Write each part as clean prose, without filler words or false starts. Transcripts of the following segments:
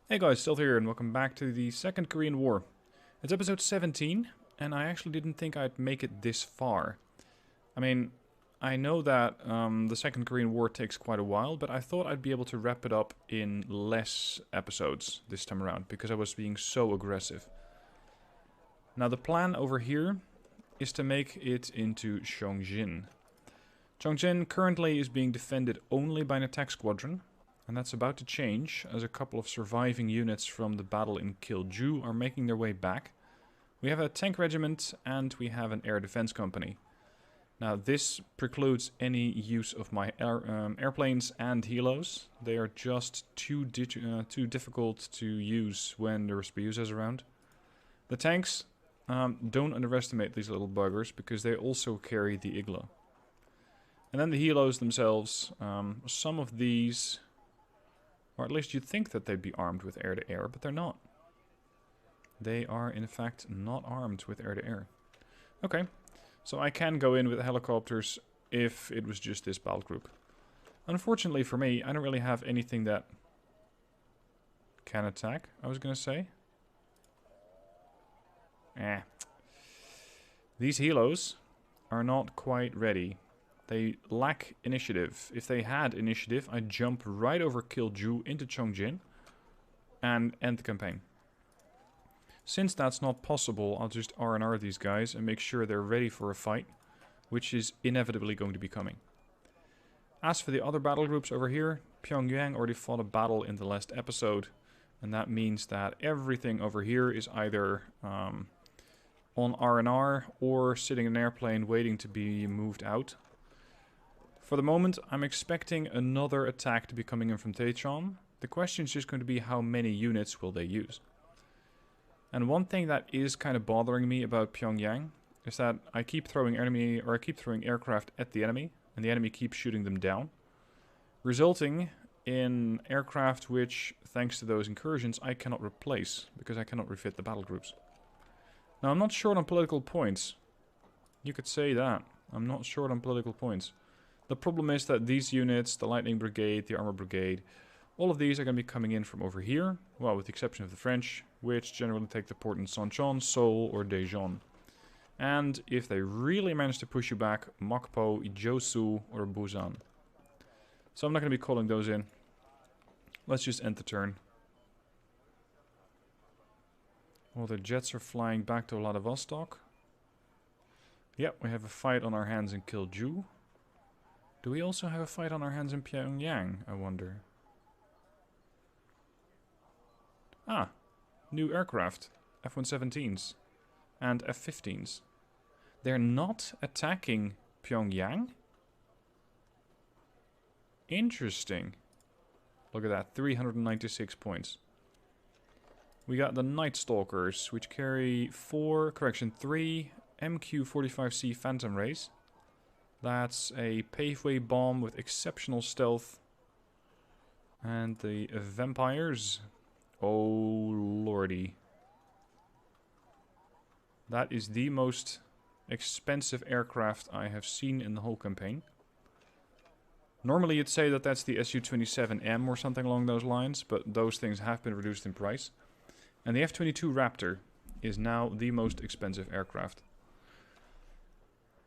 Hey guys, still here and welcome back to the Second Korean War. It's episode 17 and I actually didn't think I'd make it this far. I mean, I know that the Second Korean War takes quite a while, but I thought I'd be able to wrap it up in less episodes this time around because I was being so aggressive. Now the plan over here is to make it into Chongjin. Chongjin currently is being defended only by an attack squadron, and that's about to change as a couple of surviving units from the battle in Kilju are making their way back. We have a tank regiment and we have an air defense company. Now this precludes any use of my airplanes and helos. They are just too difficult to use when the Respusa is around. The tanks, don't underestimate these little buggers because they also carry the Igla. And then the helos themselves, some of these, or at least you'd think that they'd be armed with air-to-air, but they're not. They are, in fact, not armed with air-to-air. Okay, so I can go in with helicopters if it was just this battle group. Unfortunately for me, I don't really have anything that can attack, I was going to say. These helos are not quite ready. They lack initiative. If they had initiative, I'd jump right over Kilju into Chongjin and end the campaign. Since that's not possible, I'll just R&R these guys and make sure they're ready for a fight, which is inevitably going to be coming. As for the other battle groups over here, Pyongyang already fought a battle in the last episode, and that means that everything over here is either on R&R or sitting in an airplane waiting to be moved out. For the moment, I'm expecting another attack to be coming in from Taechon. The question is just going to be how many units will they use. And one thing that is kind of bothering me about Pyongyang is that I keep throwing aircraft at the enemy, and the enemy keeps shooting them down, resulting in aircraft which, thanks to those incursions, I cannot replace because I cannot refit the battle groups. Now, I'm not short on political points. You could say that. I'm not short on political points. The problem is that these units, the Lightning Brigade, the Armor Brigade, all of these are going to be coming in from over here, well, with the exception of the French, which generally take the port in Sancheon, Seoul, or Daejeon. And if they really manage to push you back, Mokpo, Ijosu, or Busan. So I'm not going to be calling those in. Let's just end the turn. Well, the jets are flying back to Vladivostok. Yep, we have a fight on our hands in Kilju. Do we also have a fight on our hands in Pyongyang, I wonder? Ah, new aircraft. F-117s and F-15s. They're not attacking Pyongyang? Interesting. Look at that, 396 points. We got the Night Stalkers, which carry 3 MQ-45C Phantom Rays. That's a paveway bomb with exceptional stealth. And the Vampires. Oh lordy. That is the most expensive aircraft I have seen in the whole campaign. Normally you'd say that that's the Su-27M or something along those lines, but those things have been reduced in price. And the F-22 Raptor is now the most expensive aircraft.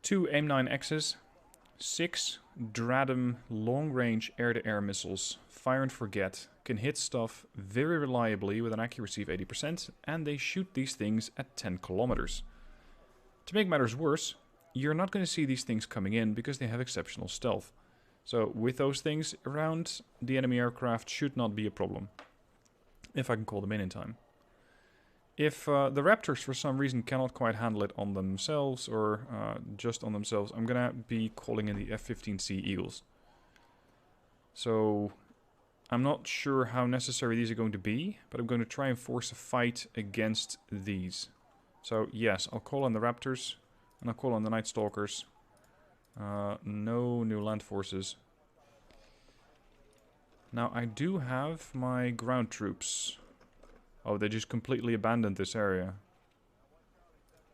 2 AIM-9Xs, 6 Dratum long-range air-to-air missiles, fire and forget, can hit stuff very reliably with an accuracy of 80%, and they shoot these things at 10 kilometers. To make matters worse, you're not going to see these things coming in because they have exceptional stealth. So with those things around, the enemy aircraft should not be a problem, if I can call them in time. If the Raptors for some reason cannot quite handle it on themselves, or just on themselves, I'm going to be calling in the F-15C Eagles. So I'm not sure how necessary these are going to be, but I'm going to try and force a fight against these. So yes, I'll call on the Raptors, and I'll call on the Night Stalkers. No new land forces. Now I do have my ground troops. Oh, they just completely abandoned this area.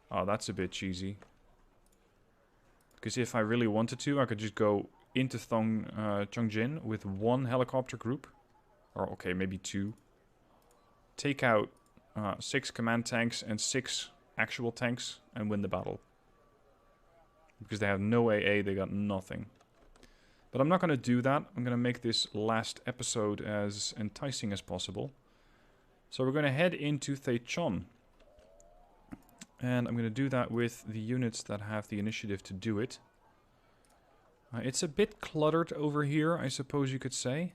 Oh, that's a bit cheesy. Because if I really wanted to, I could just go into Chongjin with one helicopter group. Or, okay, maybe two. take out 6 command tanks and 6 actual tanks and win the battle. Because they have no AA, they got nothing. But I'm not going to do that. I'm going to make this last episode as enticing as possible. So we're going to head into Taechon. And I'm going to do that with the units that have the initiative to do it. It's a bit cluttered over here, I suppose you could say.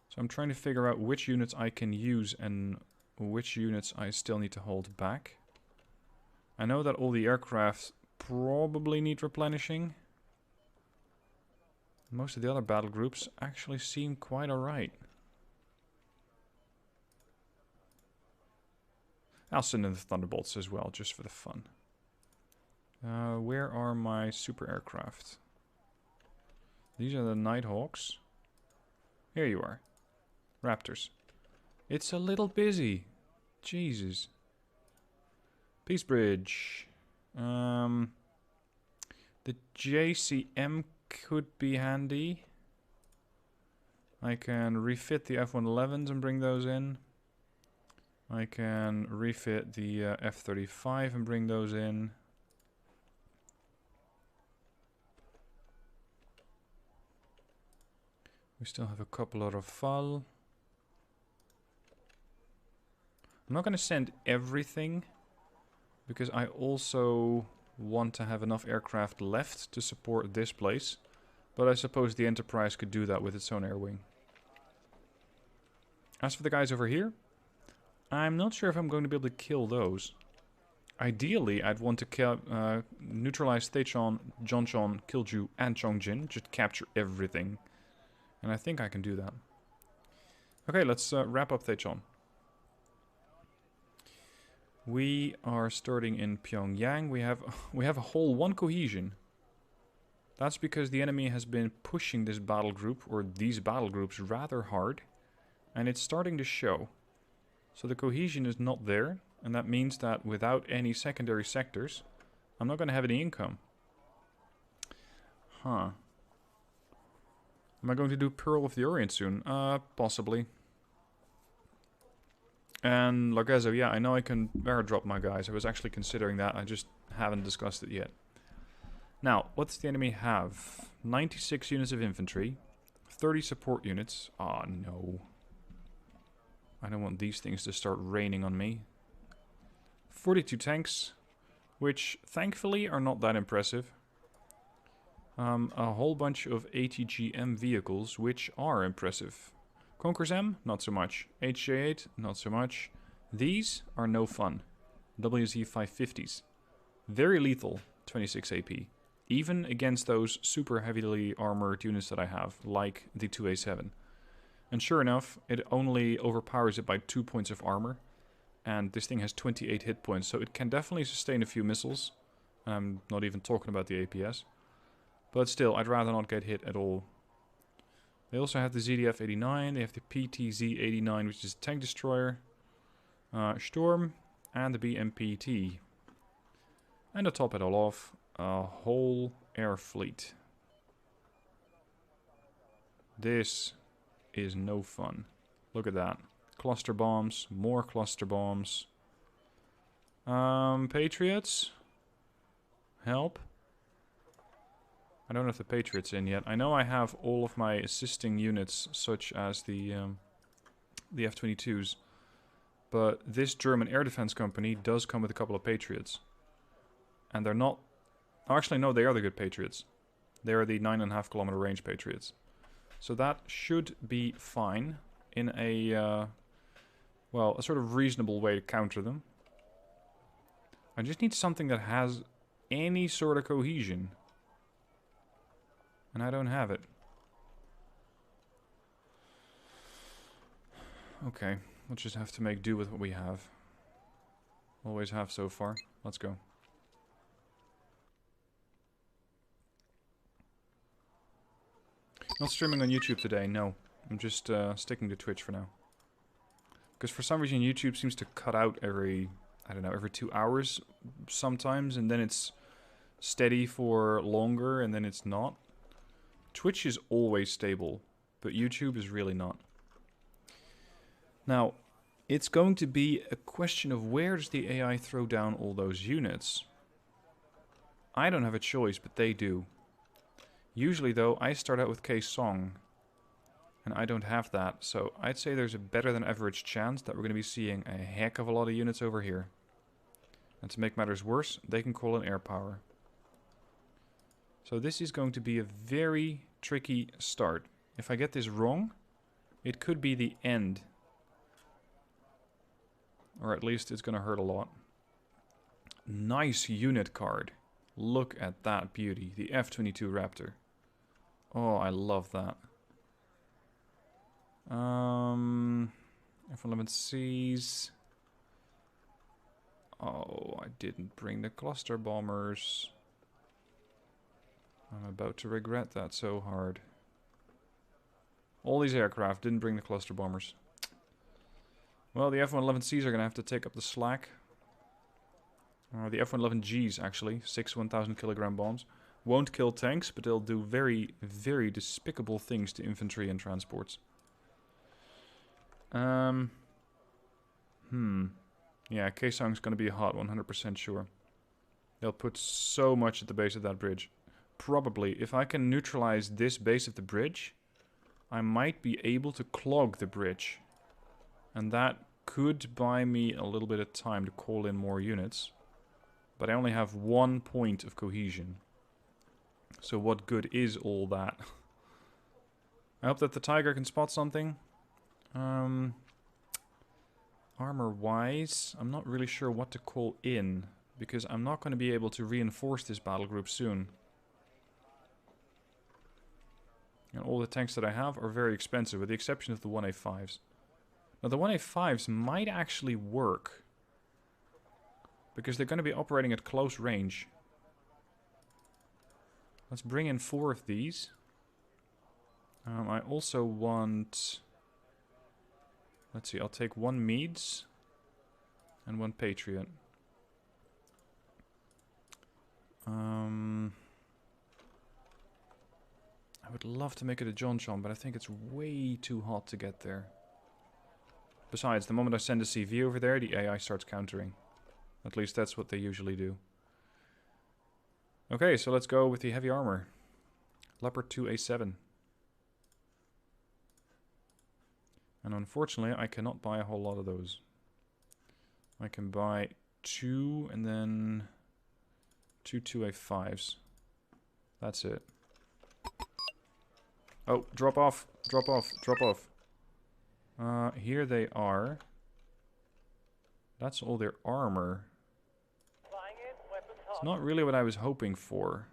So I'm trying to figure out which units I can use and which units I still need to hold back. I know that all the aircraft probably need replenishing. Most of the other battle groups actually seem quite alright. I'll send in the Thunderbolts as well, just for the fun. Where are my super aircraft? These are the Nighthawks. Here you are. Raptors. It's a little busy. Jesus. Peace Bridge. The JCM could be handy. I can refit the F-111s and bring those in. I can refit the F-35 and bring those in. We still have a couple of Rafale. I'm not going to send everything, because I also want to have enough aircraft left to support this place. But I suppose the Enterprise could do that with its own air wing. As for the guys over here, I'm not sure if I'm going to be able to kill those. Ideally, I'd want to neutralize Taechon, Jeoncheon, Kilju, and Chongjin. Just capture everything. And I think I can do that. Okay, let's wrap up Taechon. We are starting in Pyongyang. We have a whole 1 cohesion. That's because the enemy has been pushing this battle group, or these battle groups, rather hard. And it's starting to show. So the cohesion is not there. And that means that without any secondary sectors, I'm not going to have any income. Huh. Am I going to do Pearl of the Orient soon? Possibly. And Largezo, yeah, I know I can airdrop my guys. I was actually considering that. I just haven't discussed it yet. Now, what does the enemy have? 96 units of infantry. 30 support units. Ah, no. I don't want these things to start raining on me. 42 tanks, which thankfully are not that impressive. A whole bunch of ATGM vehicles, which are impressive. Conkers M, not so much. HJ8, not so much. These are no fun. WZ 550s. Very lethal, 26 AP. Even against those super heavily armored units that I have, like the 2A7. And sure enough, it only overpowers it by 2 points of armor. And this thing has 28 hit points, so it can definitely sustain a few missiles. I'm not even talking about the APS. But still, I'd rather not get hit at all. They also have the ZDF-89, they have the PTZ-89, which is a tank destroyer, Storm, and the BMPT. And to top it all off, a whole air fleet. This is no fun. Look at that. Cluster bombs, more cluster bombs. Patriots? Help. I don't have the Patriots in yet. I know I have all of my assisting units, such as the F-22s. But this German air defense company does come with a couple of Patriots. And they're not... Oh, actually, no, they are the good Patriots. They are the 9.5 kilometer range Patriots. So that should be fine in a, well, a sort of reasonable way to counter them. I just need something that has any sort of cohesion. And I don't have it. Okay, we'll just have to make do with what we have. Always have so far. Let's go. Not streaming on YouTube today, no. I'm just sticking to Twitch for now. Because for some reason YouTube seems to cut out every, I don't know, every 2 hours sometimes. And then it's steady for longer and then it's not. Twitch is always stable, but YouTube is really not. Now, It's going to be a question of where does the AI throw down all those units. I don't have a choice, but they do. Usually, though, I start out with Kaesong. And I don't have that, so I'd say there's a better than average chance that we're going to be seeing a heck of a lot of units over here. And to make matters worse, they can call in air power. So this is going to be a very tricky start. If I get this wrong, it could be the end. Or at least it's going to hurt a lot. Nice unit card. Look at that beauty. The F-22 Raptor. Oh, I love that. F-11Cs. Oh, I didn't bring the cluster bombers. I'm about to regret that so hard. All these aircraft didn't bring the cluster bombers. Well, the F-111Cs are going to have to take up the slack. The F-111Gs, actually. 6 1,000 kilogram bombs. Won't kill tanks, but they'll do very, very despicable things to infantry and transports. Yeah, Kaesong's going to be hot, 100% sure. They'll put so much at the base of that bridge. Probably, if I can neutralize this base of the bridge, I might be able to clog the bridge. And that could buy me a little bit of time to call in more units. But I only have 1 point of cohesion. So what good is all that? I hope that the Tiger can spot something. Armor-wise, I'm not really sure what to call in, because I'm not going to be able to reinforce this battle group soon. And all the tanks that I have are very expensive, with the exception of the 1A5s. Now the 1A5s might actually work, because they're going to be operating at close range. Let's bring in 4 of these. I also want... Let's see, I'll take 1 Meads and 1 Patriot. I would love to make it a Chongjin, but I think it's way too hot to get there. Besides, the moment I send a CV over there, the AI starts countering. At least that's what they usually do. Okay, so let's go with the heavy armor. Leopard 2A7. And unfortunately, I cannot buy a whole lot of those. I can buy 2 and then 2 2A5s. That's it. Oh, drop off, drop off, drop off. Here they are. That's all their armor. It's not really what I was hoping for.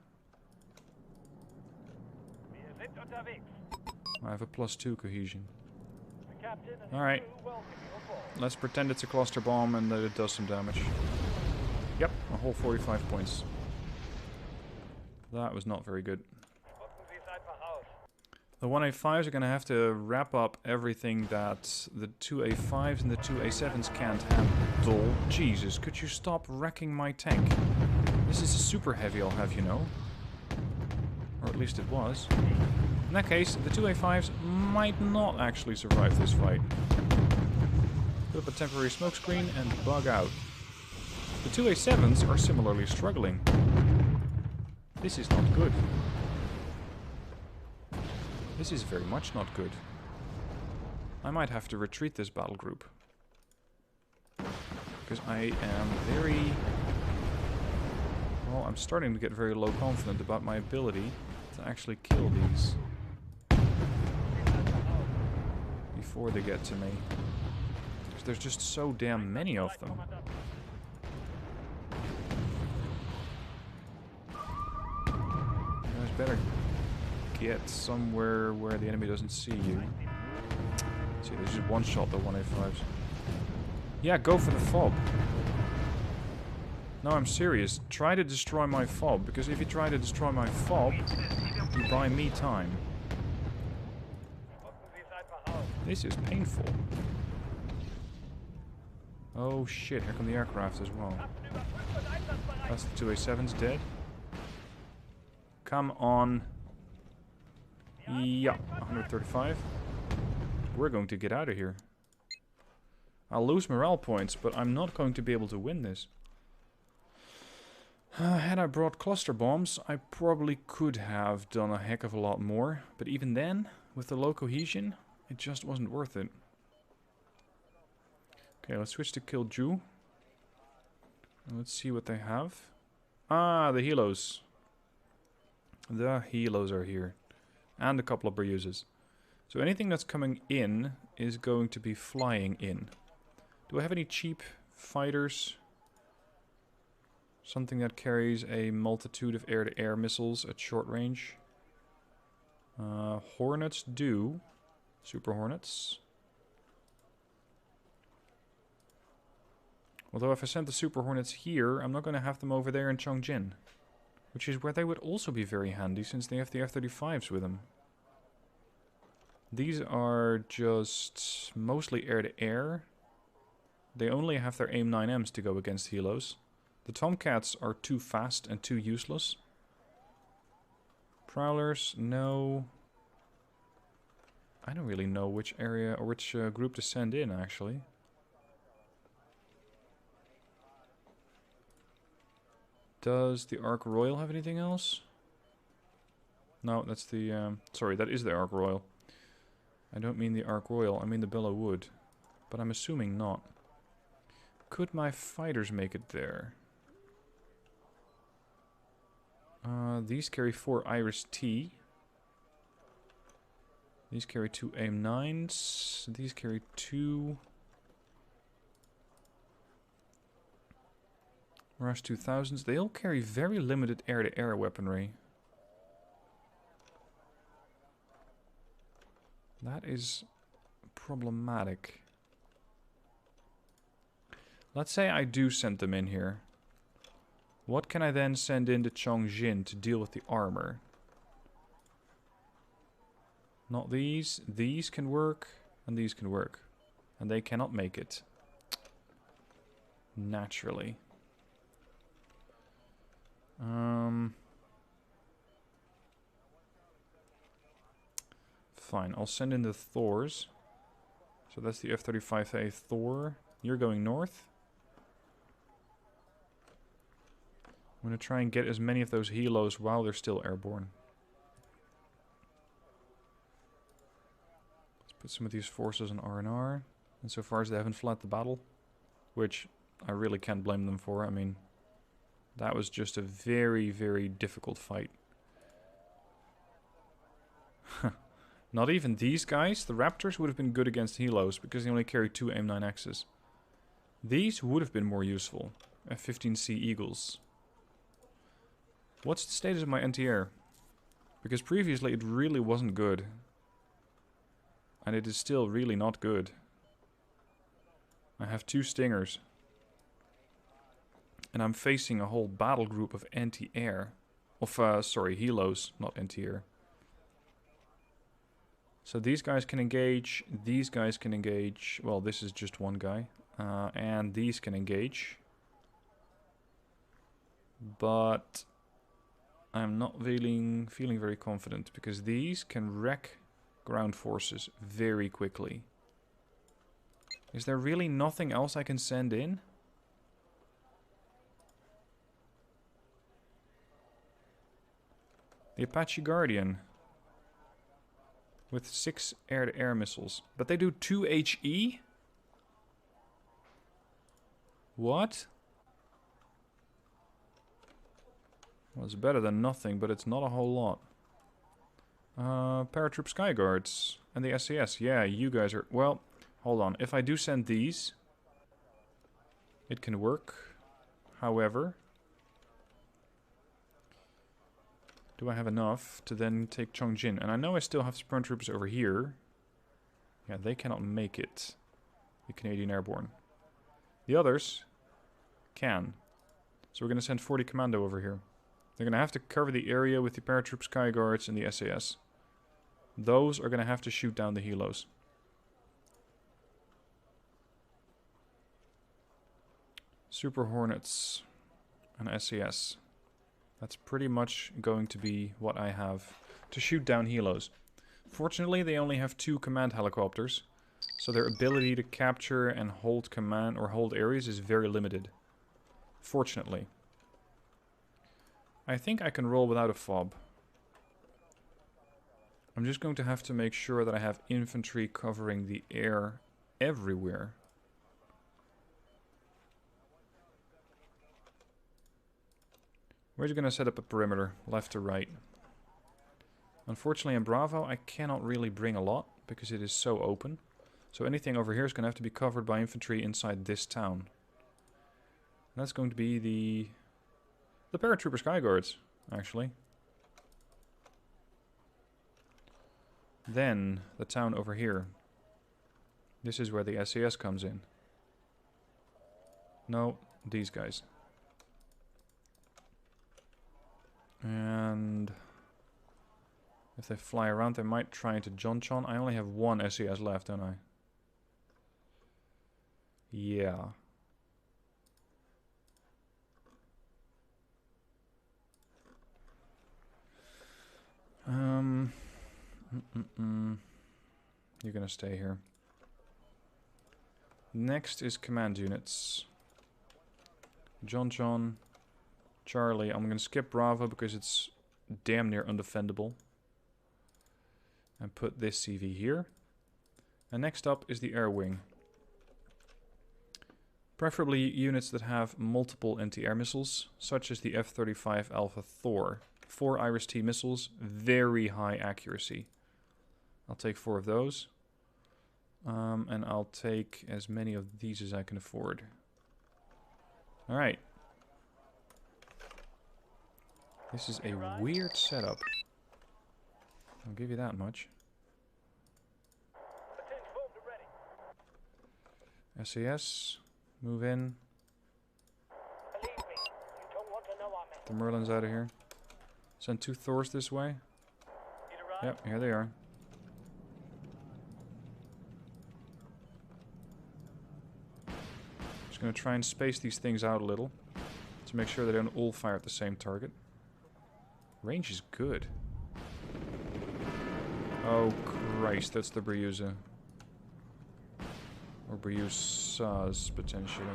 I have a +2 cohesion. Alright. Let's pretend it's a cluster bomb and that it does some damage. Yep, a whole 45 points. That was not very good. The 1A5s are going to have to wrap up everything that the 2A5s and the 2A7s can't handle. Jesus, could you stop wrecking my tank? This is a super heavy, I'll have you know. Or at least it was. In that case, the 2A5s might not actually survive this fight. Put up a temporary smokescreen and bug out. The 2A7s are similarly struggling. This is not good. This is very much not good. I might have to retreat this battle group. Because I am very... Well, I'm starting to get very low confident about my ability to actually kill these. Before they get to me. Because there's just so damn many of them. You guys better get somewhere where the enemy doesn't see you. See, there's just one shot, the 1A5s. Yeah, go for the fob. No, I'm serious. Try to destroy my fob, because if you try to destroy my fob, you buy me time. This is painful. Oh shit, here come the aircraft as well. That's the 2A7's dead. Come on. Yeah, 135. We're going to get out of here. I'll lose morale points, but I'm not going to be able to win this. Had I brought cluster bombs, I probably could have done a heck of a lot more. But even then, with the low cohesion, it just wasn't worth it. Okay, let's switch to Kilju. And let's see what they have. Ah, the helos. The helos are here. And a couple of Bruises. So anything that's coming in is going to be flying in. Do I have any cheap fighters? Something that carries a multitude of air-to-air missiles at short range. Hornets do. Super Hornets. Although if I sent the Super Hornets here, I'm not going to have them over there in Chongjin. Which is where they would also be very handy, since they have the F-35s with them. These are just mostly air-to-air. They only have their AIM-9Ms to go against helos. The Tomcats are too fast and too useless. Prowlers, no. I don't really know which area or which group to send in, actually. Does the Ark Royal have anything else? No, that's the... sorry, that is the Ark Royal. I don't mean the Ark Royal, I mean the Bellow Wood. But I'm assuming not. Could my fighters make it there? These carry 4 Iris T. These carry 2 AIM-9s. These carry 2... Mirage 2000s. They all carry very limited air-to-air weaponry. That is problematic. Let's say I do send them in here. What can I then send into Chongjin to deal with the armor? Not these. These can work, and these can work. And they cannot make it. Naturally. Fine, I'll send in the Thors. So that's the F-35A Thor. You're going north. I'm going to try and get as many of those helos while they're still airborne. Let's put some of these forces on R&R. And so far as they haven't fled the battle, which I really can't blame them for. I mean, that was just a very, very difficult fight. Not even these guys. The Raptors would have been good against helos because they only carry 2 AIM-9Xs. These would have been more useful. F-15C Eagles. What's the status of my anti-air? Because previously it really wasn't good. And it is still really not good. I have 2 Stingers. And I'm facing a whole battle group of anti-air. Sorry, helos, not anti-air. So these guys can engage, these guys can engage. Well, this is just one guy. And these can engage. But I'm not feeling very confident, because these can wreck ground forces very quickly. Is there really nothing else I can send in? The Apache Guardian. With 6 air-to-air missiles. But they do 2 HE? What? Well, it's better than nothing, but it's not a whole lot. Paratroop Skyguards. And the SAS. Yeah, you guys are... Well, hold on. If I do send these, it can work. However... do I have enough to then take Chongjin? And I know I still have Sprint Troopers over here. Yeah, they cannot make it. The Canadian Airborne. The others can. So we're going to send 40 Commando over here. They're going to have to cover the area with the Paratroop Skyguards and the SAS. Those are going to have to shoot down the helos. Super Hornets and SAS. That's pretty much going to be what I have to shoot down helos. Fortunately, they only have 2 command helicopters. So their ability to capture and hold command or hold areas is very limited. Fortunately. I think I can roll without a fob. I'm just going to have to make sure that I have infantry covering the air everywhere. We're just going to set up a perimeter, left to right. Unfortunately in Bravo I cannot really bring a lot because it is so open. So anything over here is going to have to be covered by infantry inside this town. And that's going to be the paratrooper sky guards, actually. Then the town over here. This is where the SAS comes in. No, these guys. And if they fly around, they might try into Chongjin. I only have one SAS left, don't I? Yeah. You're gonna stay here. Next is command units. Chongjin, Charlie. I'm gonna skip Bravo because it's damn near undefendable. And put this CV here. And next up is the air wing. Preferably units that have multiple anti-air missiles, such as the F-35 Alpha Thor. 4 Iris-T missiles, very high accuracy. I'll take 4 of those. And I'll take as many of these as I can afford. Alright. This is a weird setup. I'll give you that much. SAS, move in. Get the Merlins out of here. Send 2 Thors this way. Yep, here they are. Just gonna try and space these things out a little to make sure they don't all fire at the same target. Range is good. Oh Christ, that's the Briuza. Or Briusas, potentially.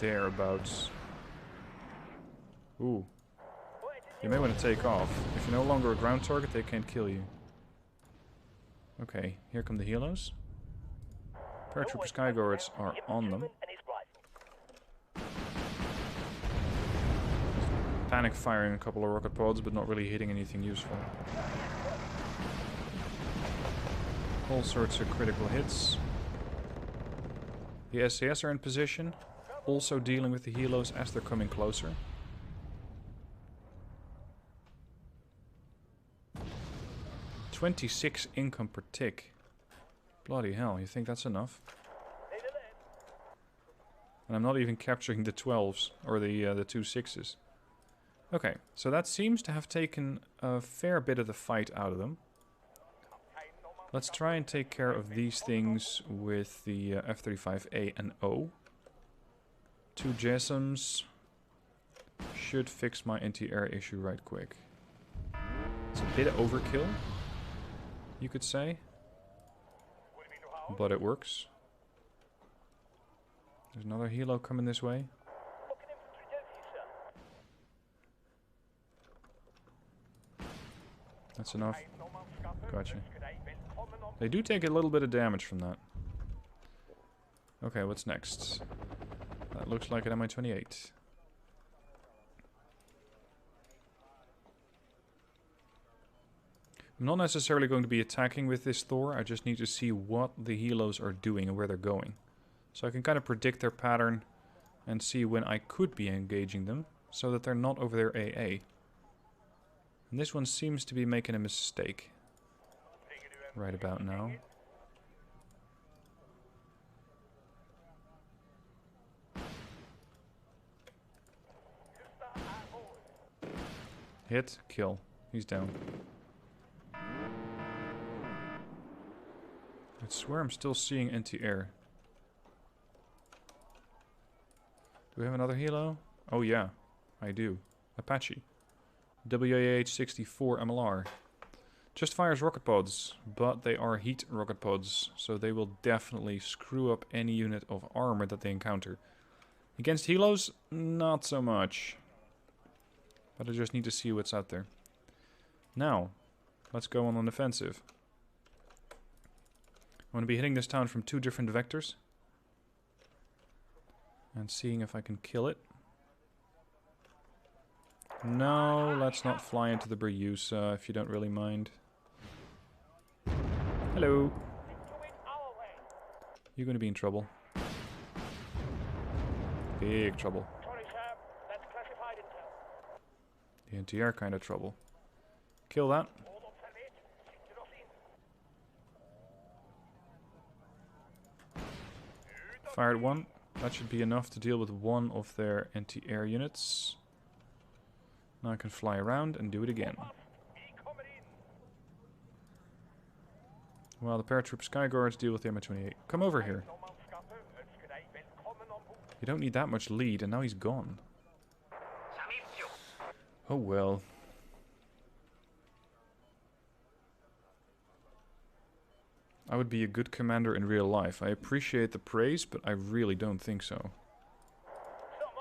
Thereabouts. Ooh. You may want to take off. If you're no longer a ground target, they can't kill you. Okay, here come the helos. Paratrooper sky guards are on them. Panic firing a couple of rocket pods, but not really hitting anything useful. All sorts of critical hits. The SAS are in position, also dealing with the helos as they're coming closer. $26 income per tick. Bloody hell, you think that's enough? And I'm not even capturing the 12s, or the 2 6s. Okay, so that seems to have taken a fair bit of the fight out of them. Let's try and take care of these things with the F-35A and O. 2 JASSMs should fix my anti-air issue right quick. It's a bit of overkill, you could say, but it works. There's another helo coming this way. That's enough. Gotcha. They do take a little bit of damage from that. Okay, what's next? That looks like an Mi-28. I'm not necessarily going to be attacking with this Thor. I just need to see what the helos are doing and where they're going. So I can kind of predict their pattern and see when I could be engaging them so that they're not over their AA. And this one seems to be making a mistake right about now. Hit, kill. He's down. I swear I'm still seeing anti-air. Do we have another helo? Oh yeah, I do. Apache. WAH-64 MLR. Just fires rocket pods, but they are heat rocket pods, so they will definitely screw up any unit of armor that they encounter. Against helos, not so much. But I just need to see what's out there. Now, let's go on offensive. I'm going to be hitting this town from 2 different vectors. And seeing if I can kill it. No, let's not fly into the Breusa if you don't really mind. Hello. You're going to be in trouble. Big trouble. The NTR kind of trouble. Kill that. Fired 1. That should be enough to deal with 1 of their anti-air units. Now I can fly around and do it again. While the paratroop Skyguards deal with the MI-28. Come over here. You don't need that much lead, and now he's gone. Oh well. I would be a good commander in real life. I appreciate the praise, but I really don't think so.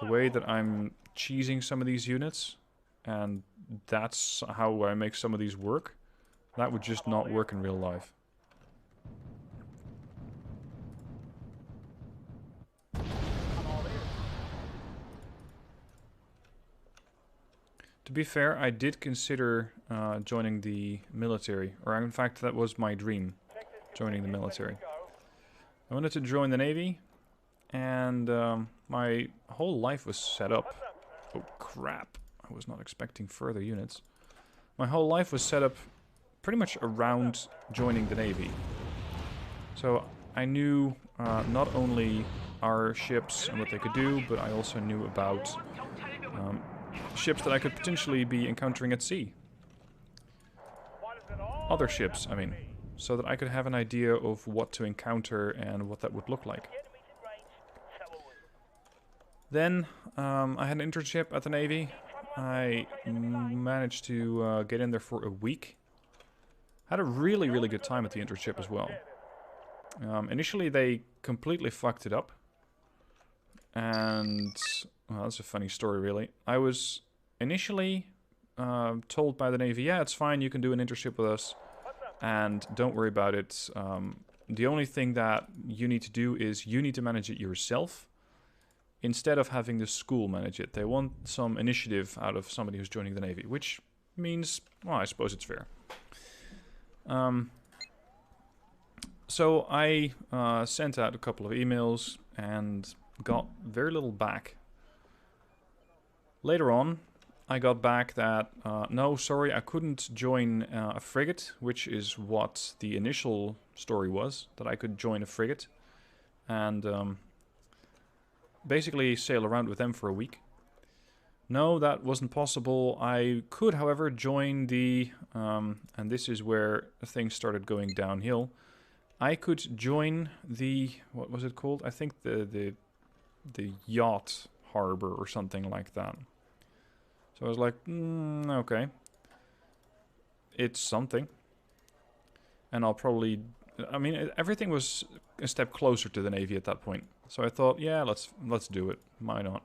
The way that I'm cheesing some of these units, and that's how I make some of these work, that would just not work in real life. To be fair, I did consider joining the military, or in fact that was my dream, joining the military. I wanted to join the Navy, and my whole life was set up. Oh crap, I was not expecting further units. My whole life was set up pretty much around joining the Navy. So I knew not only our ships and what they could do, but I also knew about ships that I could potentially be encountering at sea. Other ships, I mean. So that I could have an idea of what to encounter and what that would look like. Then, I had an internship at the Navy. I managed to get in there for a week. Had a really, really good time at the internship as well. Initially, they completely fucked it up. And, well, that's a funny story, really. I was initially told by the Navy, yeah, it's fine, you can do an internship with us. And don't worry about it. The only thing that you need to do is you need to manage it yourself instead of having the school manage it. They want some initiative out of somebody who's joining the Navy, which means, well, I suppose it's fair. So I sent out a couple of emails and got very little back. Later on, I got back that, no, sorry, I couldn't join a frigate, which is what the initial story was, that I could join a frigate and basically sail around with them for a week. No, that wasn't possible. I could, however, join the, and this is where things started going downhill. I could join the, what was it called? I think the yacht harbor or something like that. So I was like, okay. It's something. And I'll probably, I mean, everything was a step closer to the Navy at that point. So I thought, yeah, let's do it. Why not?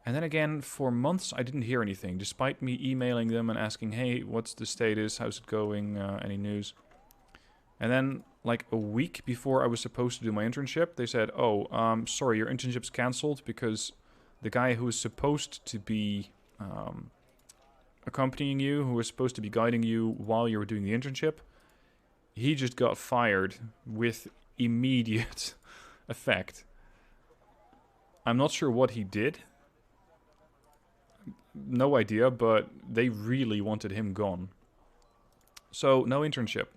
And then again, for months, I didn't hear anything, despite me emailing them and asking, hey, what's the status? How's it going? Any news? And then, like a week before I was supposed to do my internship, they said, oh, sorry, your internship's cancelled because the guy who was supposed to be accompanying you, who was supposed to be guiding you while you were doing the internship, he just got fired with immediate effect. I'm not sure what he did. No idea, but they really wanted him gone. So, no internship.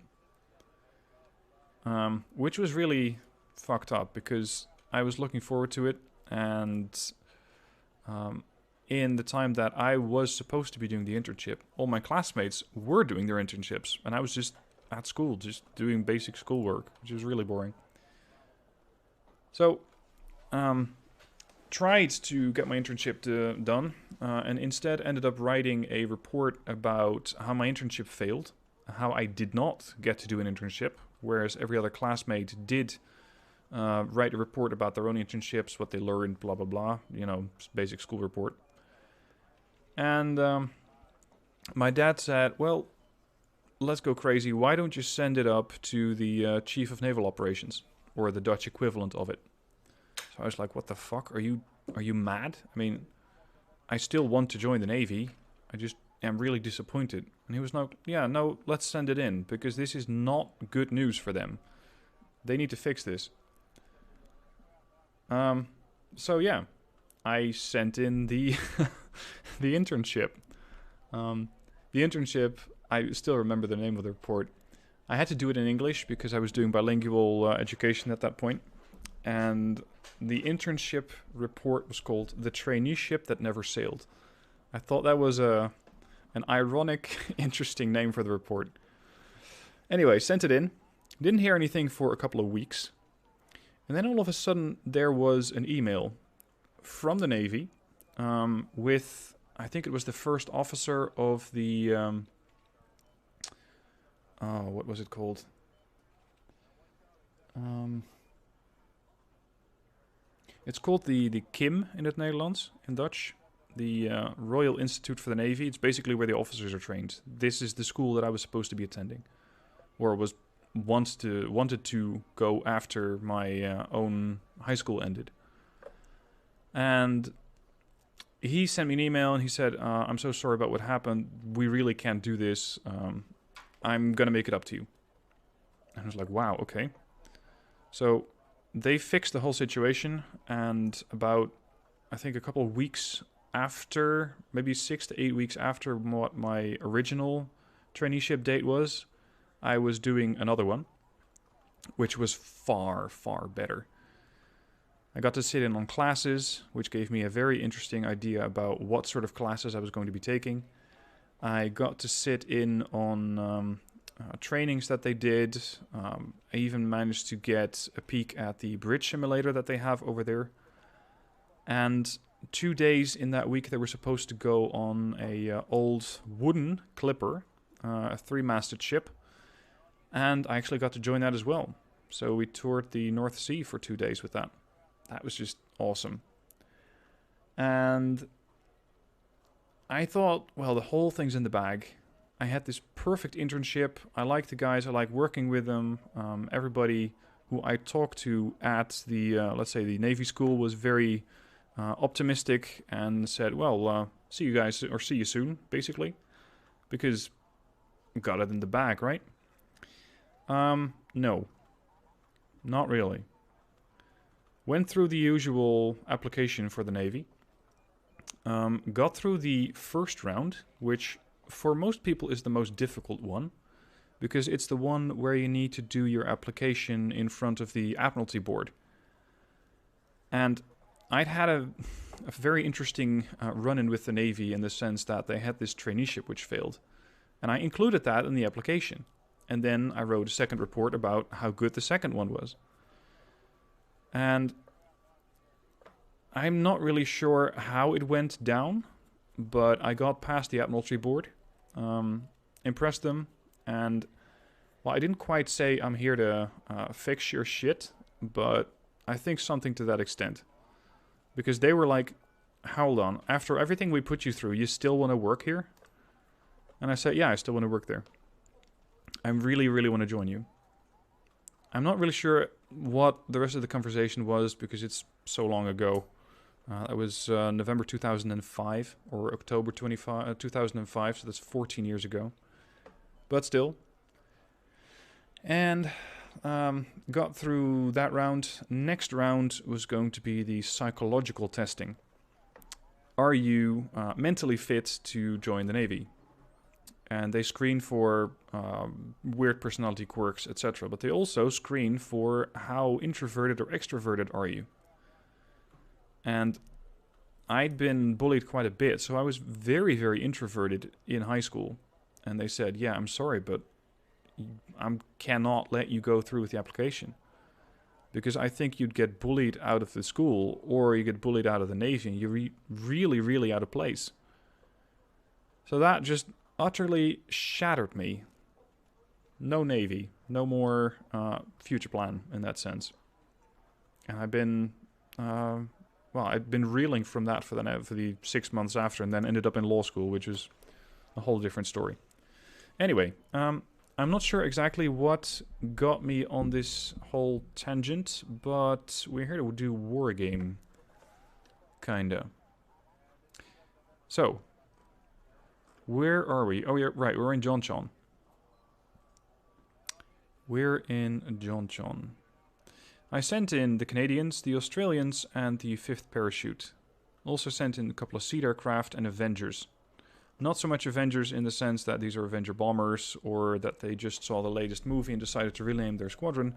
Which was really fucked up, because I was looking forward to it, and in the time that I was supposed to be doing the internship, all my classmates were doing their internships, and I was just at school, just doing basic schoolwork, which was really boring. So, tried to get my internship done, and instead ended up writing a report about how my internship failed, how I did not get to do an internship, whereas every other classmate did write a report about their own internships, what they learned, blah, blah, blah, you know, basic school report. And my dad said, well, let's go crazy. Why don't you send it up to the Chief of Naval Operations, or the Dutch equivalent of it? So I was like, what the fuck? Are you mad? I mean, I still want to join the Navy. I just am really disappointed. And he was like, yeah, no, let's send it in, because this is not good news for them. They need to fix this. So yeah, I sent in the the internship. The internship, I still remember the name of the report. I had to do it in English because I was doing bilingual education at that point. And the internship report was called The Traineeship That Never Sailed. I thought that was an ironic, interesting name for the report. Anyway, sent it in. Didn't hear anything for a couple of weeks. And then all of a sudden there was an email from the Navy with, I think it was the first officer of the, what was it called? It's called the KIM in het Nederlands, in Dutch. The Royal Institute for the Navy. It's basically where the officers are trained. This is the school that I was supposed to be attending. Or was wanted to go after my own high school ended. And he sent me an email and he said, I'm so sorry about what happened. We really can't do this. I'm going to make it up to you. And I was like, wow, okay. So they fixed the whole situation, and about, I think, a couple of weeks after, maybe 6 to 8 weeks after what my original traineeship date was, I was doing another one, which was far, far better. I got to sit in on classes, which gave me a very interesting idea about what sort of classes I was going to be taking. I got to sit in on trainings that they did. I even managed to get a peek at the bridge simulator that they have over there. And 2 days in that week, they were supposed to go on a old wooden clipper, a 3-masted ship. And I actually got to join that as well. So we toured the North Sea for 2 days with that. That was just awesome. And I thought, well, the whole thing's in the bag. I had this perfect internship. I like the guys. I like working with them. Everybody who I talked to at the, let's say, the Navy school was very optimistic and said, well, see you guys, or see you soon, basically. Because got it in the bag, right? No. Not really. Went through the usual application for the Navy. Got through the first round, which for most people is the most difficult one, because it's the one where you need to do your application in front of the Admiralty Board. And I'd had a very interesting run-in with the Navy in the sense that they had this traineeship which failed. And I included that in the application. And then I wrote a second report about how good the second one was. And I'm not really sure how it went down, but I got past the Admiralty Board, impressed them, and, well, I didn't quite say I'm here to fix your shit, but I think something to that extent. Because they were like, hold on, after everything we put you through, you still want to work here? And I said, yeah, I still want to work there. I really, really want to join you. I'm not really sure what the rest of the conversation was because it's so long ago. That was November 2005 or October 2005, so that's 14 years ago. But still. And got through that round. Next round was going to be the psychological testing. Are you mentally fit to join the Navy? And they screen for weird personality quirks, etc. But they also screen for how introverted or extroverted are you. And I'd been bullied quite a bit, so I was very, very introverted in high school. And they said, yeah, I'm sorry, but I cannot let you go through with the application. Because I think you'd get bullied out of the school, or you get bullied out of the Navy, and you're really, really out of place. So that just utterly shattered me. No Navy. No more future plan in that sense. And I've been... well, I've been reeling from that for the 6 months after, and then ended up in law school, which is a whole different story. Anyway, I'm not sure exactly what got me on this whole tangent, but we're here to do Wargame. Kinda. So, where are we? Oh, yeah, right, we're in Chongjin. We're in Chongjin. I sent in the Canadians, the Australians, and the 5th Parachute. Also sent in a couple of Seed Aircraft and Avengers. Not so much Avengers in the sense that these are Avenger bombers, or that they just saw the latest movie and decided to rename their squadron.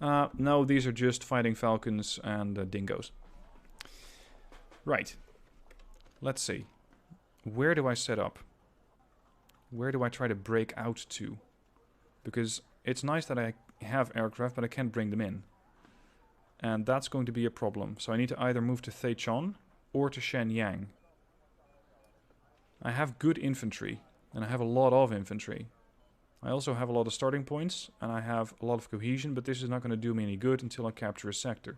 No, these are just Fighting Falcons and Dingoes. Right. Let's see. Where do I set up? Where do I try to break out to? Because it's nice that I have aircraft, but I can't bring them in. And that's going to be a problem. So I need to either move to Taichung or to Shenyang. I have good infantry, and I have a lot of infantry. I also have a lot of starting points, and I have a lot of cohesion, but this is not going to do me any good until I capture a sector.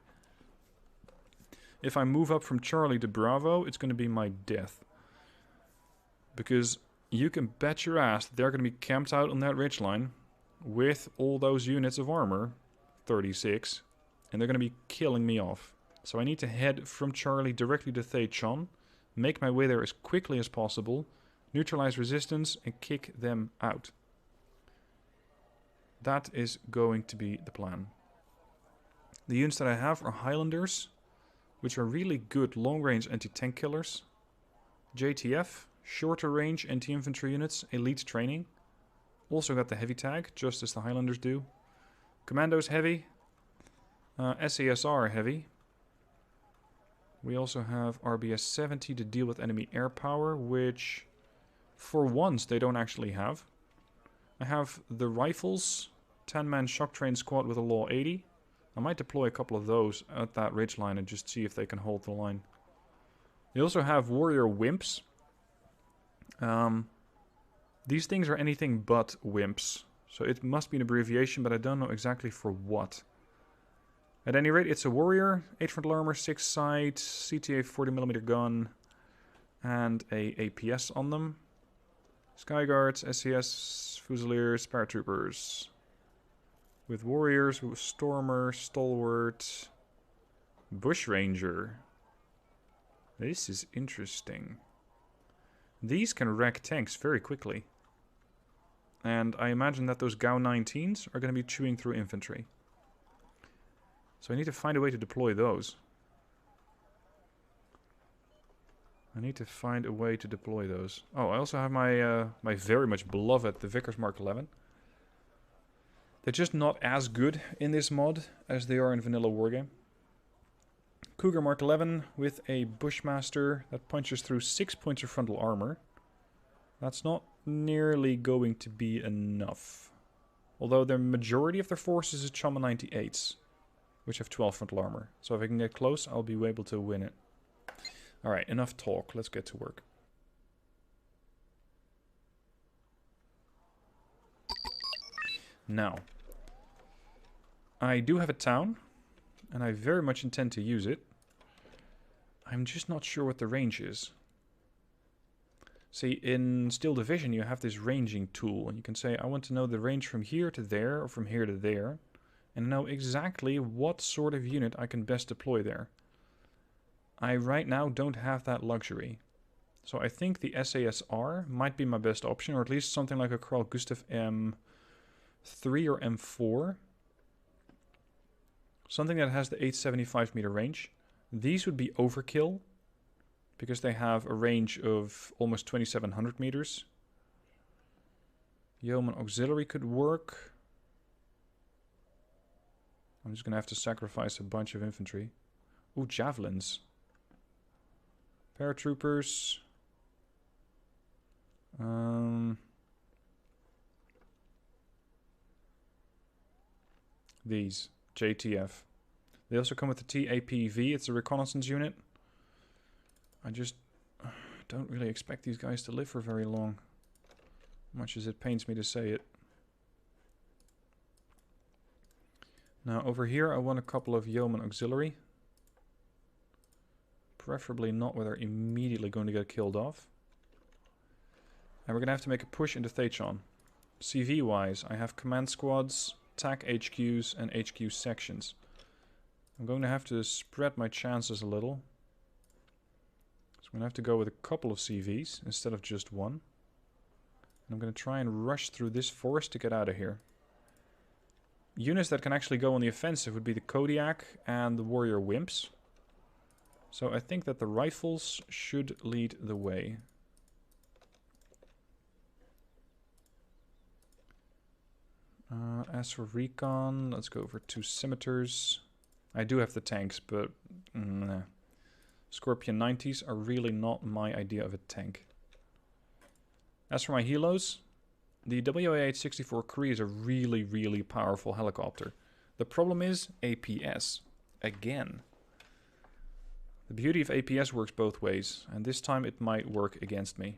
If I move up from Charlie to Bravo, it's going to be my death. Because you can bet your ass that they're going to be camped out on that ridgeline with all those units of armor, 36, and they're going to be killing me off. So I need to head from Charlie directly to Taichung, make my way there as quickly as possible, neutralize resistance, and kick them out. That is going to be the plan. The units that I have are Highlanders, which are really good long-range anti-tank killers. JTF, shorter range anti-infantry units, elite training. Also got the heavy tag, just as the Highlanders do. Commandos heavy. SASR heavy. We also have RBS 70 to deal with enemy air power, which for once they don't actually have. I have the rifles, 10-man shock train squad with a law 80. I might deploy a couple of those at that ridgeline and just see if they can hold the line. They also have warrior wimps. These things are anything but wimps. So it must be an abbreviation, but I don't know exactly for what. At any rate, it's a warrior, 8 frontal armor, 6 sight, CTA 40mm gun, and a APS on them. Skyguards, SCS, Fusiliers, Paratroopers. With warriors, with Stormer, Stalwart, Bushranger. This is interesting. These can wreck tanks very quickly. And I imagine that those GAU 19s are going to be chewing through infantry. So I need to find a way to deploy those. I need to find a way to deploy those. Oh, I also have my my very much beloved, the Vickers Mark 11. They're just not as good in this mod as they are in vanilla Wargame. Cougar Mark 11 with a Bushmaster that punches through 6 points of frontal armor. That's not nearly going to be enough. Although the majority of their forces is Chama 98s. Which have 12 frontal armor. So if I can get close, I'll be able to win it. Alright, enough talk. Let's get to work. Now, I do have a town, and I very much intend to use it. I'm just not sure what the range is. See, in Steel Division you have this ranging tool, and you can say, I want to know the range from here to there, or from here to there. And know exactly what sort of unit I can best deploy there. I right now don't have that luxury. So I think the SASR might be my best option, or at least something like a Carl Gustaf M3 or M4. Something that has the 875 meter range. These would be overkill, because they have a range of almost 2700 meters. Yeoman Auxiliary could work. I'm just going to have to sacrifice a bunch of infantry. Ooh, javelins. Paratroopers. These. JTF. They also come with the TAPV. It's a reconnaissance unit. I just don't really expect these guys to live for very long. Much as it pains me to say it. Now over here I want a couple of yeoman auxiliary. Preferably not where they're immediately going to get killed off. And we're going to have to make a push into Thachon. CV wise, I have command squads, TAC HQs and HQ sections. I'm going to have to spread my chances a little. So I'm going to have to go with a couple of CVs instead of just one. And I'm going to try and rush through this forest to get out of here. Units that can actually go on the offensive would be the Kodiak and the Warrior Wimps. So I think that the rifles should lead the way. As for recon, let's go for 2 scimitars. I do have the tanks, but nah. Scorpion 90s are really not my idea of a tank. As for my helos, the WA-864 Cree is a really, really powerful helicopter. The problem is APS. Again. The beauty of APS works both ways, and this time it might work against me.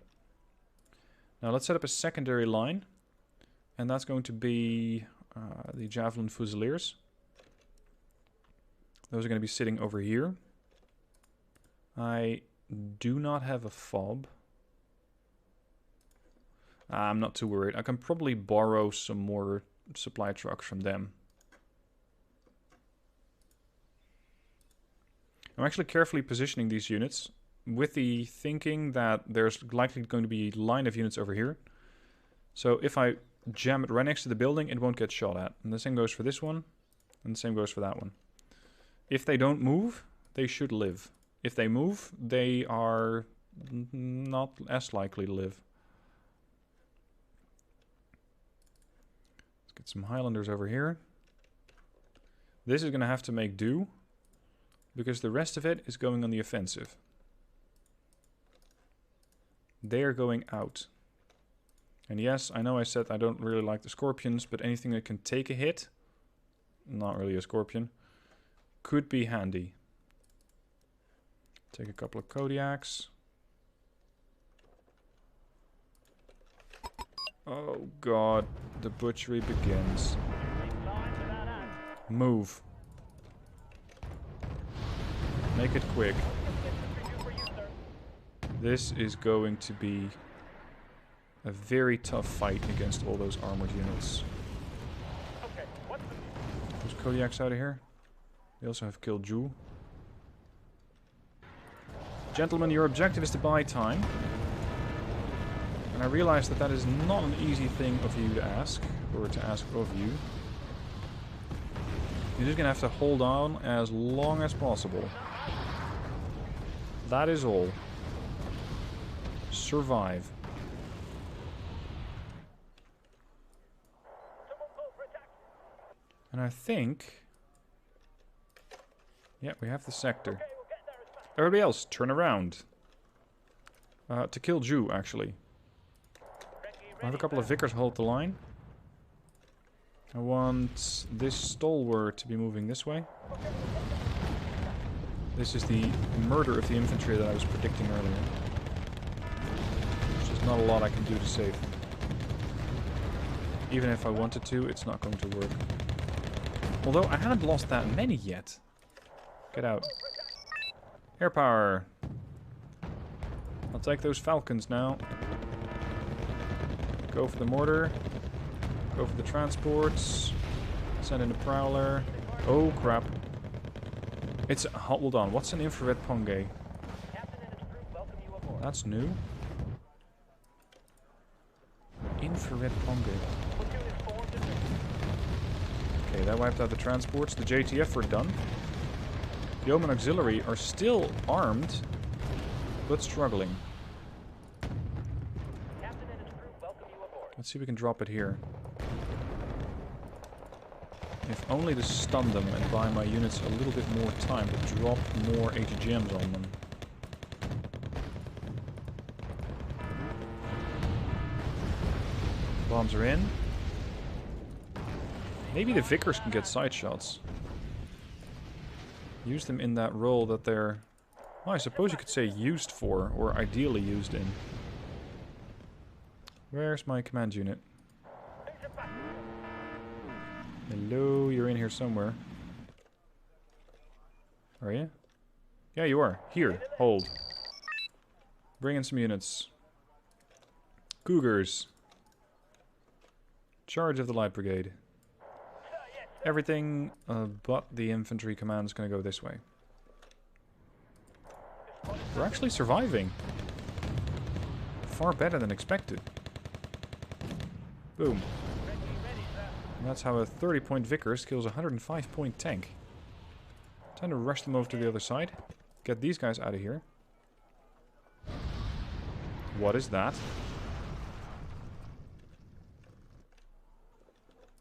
Now let's set up a secondary line, and that's going to be the Javelin Fusiliers. Those are going to be sitting over here. I do not have a fob. I'm not too worried. I can probably borrow some more supply trucks from them. I'm actually carefully positioning these units with the thinking that there's likely going to be a line of units over here. So if I jam it right next to the building, it won't get shot at. And the same goes for this one, and the same goes for that one. If they don't move, they should live. If they move, they are not as likely to live. Let's get some Highlanders over here. This is going to have to make do, because the rest of it is going on the offensive. They are going out. And yes, I know I said I don't really like the Scorpions, but anything that can take a hit, not really a Scorpion, could be handy. Take a couple of Kodiaks. Oh god, the butchery begins. Move. Make it quick. This is going to be a very tough fight against all those armored units. Those Kodiaks out of here. They also have Kilju. Gentlemen, your objective is to buy time. And I realize that that is not an easy thing of you to ask, or to ask of you. You're just gonna have to hold on as long as possible. That is all. Survive. And I think... yeah, we have the sector. Everybody else, turn around. To Kilju, actually. I have a couple of Vickers hold the line. I want this stalwart to be moving this way. This is the murder of the infantry that I was predicting earlier. There's not a lot I can do to save them. Even if I wanted to, it's not going to work. Although I haven't lost that many yet. Get out. Air power. I'll take those Falcons now. Go for the mortar. Go for the transports. Send in a prowler. Oh crap. It's... hold on, what's an infrared Ponge? That's new. Infrared Ponge. Okay, that wiped out the transports. The JTF were done. Yeoman Auxiliary are still armed, but struggling. Let's see if we can drop it here. If only to stun them and buy my units a little bit more time to drop more ATGMs on them. Bombs are in. Maybe the Vickers can get side shots. use them in that role that they're... Well, I suppose you could say used for, or ideally used in. Where's my command unit? Hello, you're in here somewhere. Are you? Yeah, you are. Here, hold. Bring in some units. Cougars. Charge of the Light Brigade. Everything but the infantry command is going to go this way. We're actually surviving. Far better than expected. Boom. And that's how a 30-point Vickers kills a 105-point tank. Time to rush them over to the other side. Get these guys out of here. What is that?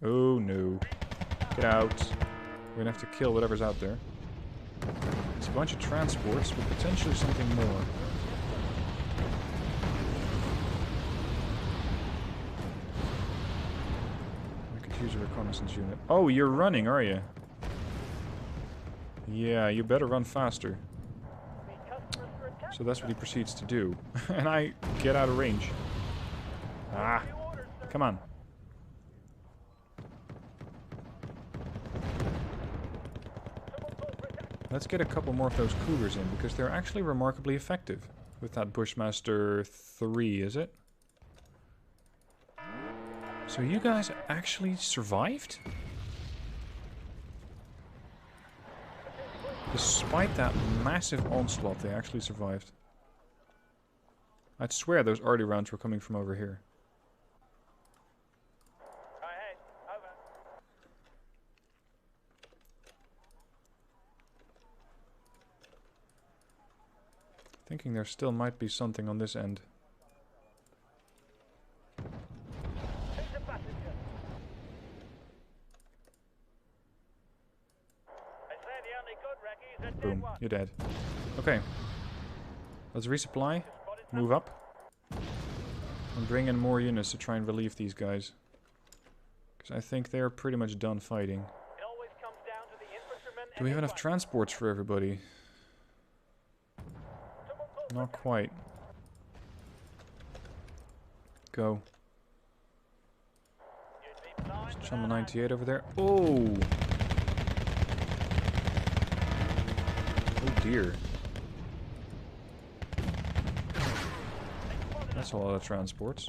Oh no. Get out. We're gonna have to kill whatever's out there. It's a bunch of transports, but potentially something more. I could use a reconnaissance unit. Oh, you're running, are you? Yeah, you better run faster. So that's what he proceeds to do. And I get out of range. Ah, come on. Let's get a couple more of those Cougars in, because they're actually remarkably effective. With that Bushmaster 3, is it? So you guys actually survived? Despite that massive onslaught, they actually survived. I'd swear those arty rounds were coming from over here. Thinking there still might be something on this end. Boom, you're dead. Okay. Let's resupply, move up, and bring in more units to try and relieve these guys. Because I think they're pretty much done fighting. Do we have enough transports for everybody? Not quite. Go. There's Channel 98 over there. Oh! Oh dear. That's a lot of transports.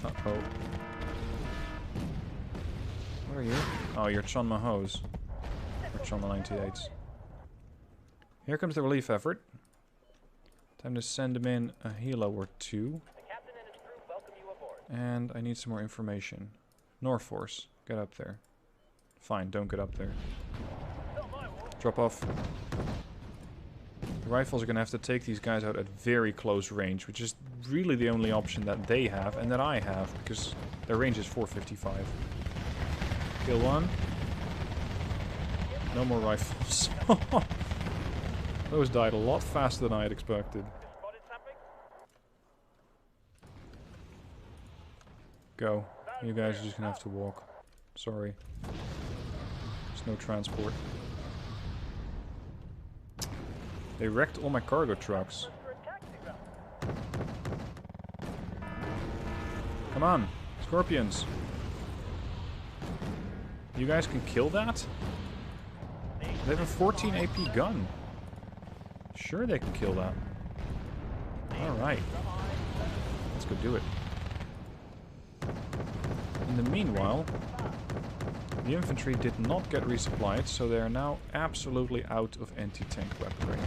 Uh-oh. Where are you? Oh, you're Chonma Hose. Or Chonma 98s. Here comes the relief effort. Time to send him in a helo or two. And I need some more information. Norforce, get up there. Fine, don't get up there. Drop off. The rifles are going to have to take these guys out at very close range, which is really the only option that they have and that I have, because their range is 455. Kill one. No more rifles. Those died a lot faster than I had expected. Go. You guys are just gonna have to walk. Sorry. There's no transport. They wrecked all my cargo trucks. Come on, Scorpions. You guys can kill that? They have a 14 AP gun. Sure they can kill that. Alright. Let's go do it. In the meanwhile, the infantry did not get resupplied, so they are now absolutely out of anti-tank weaponry.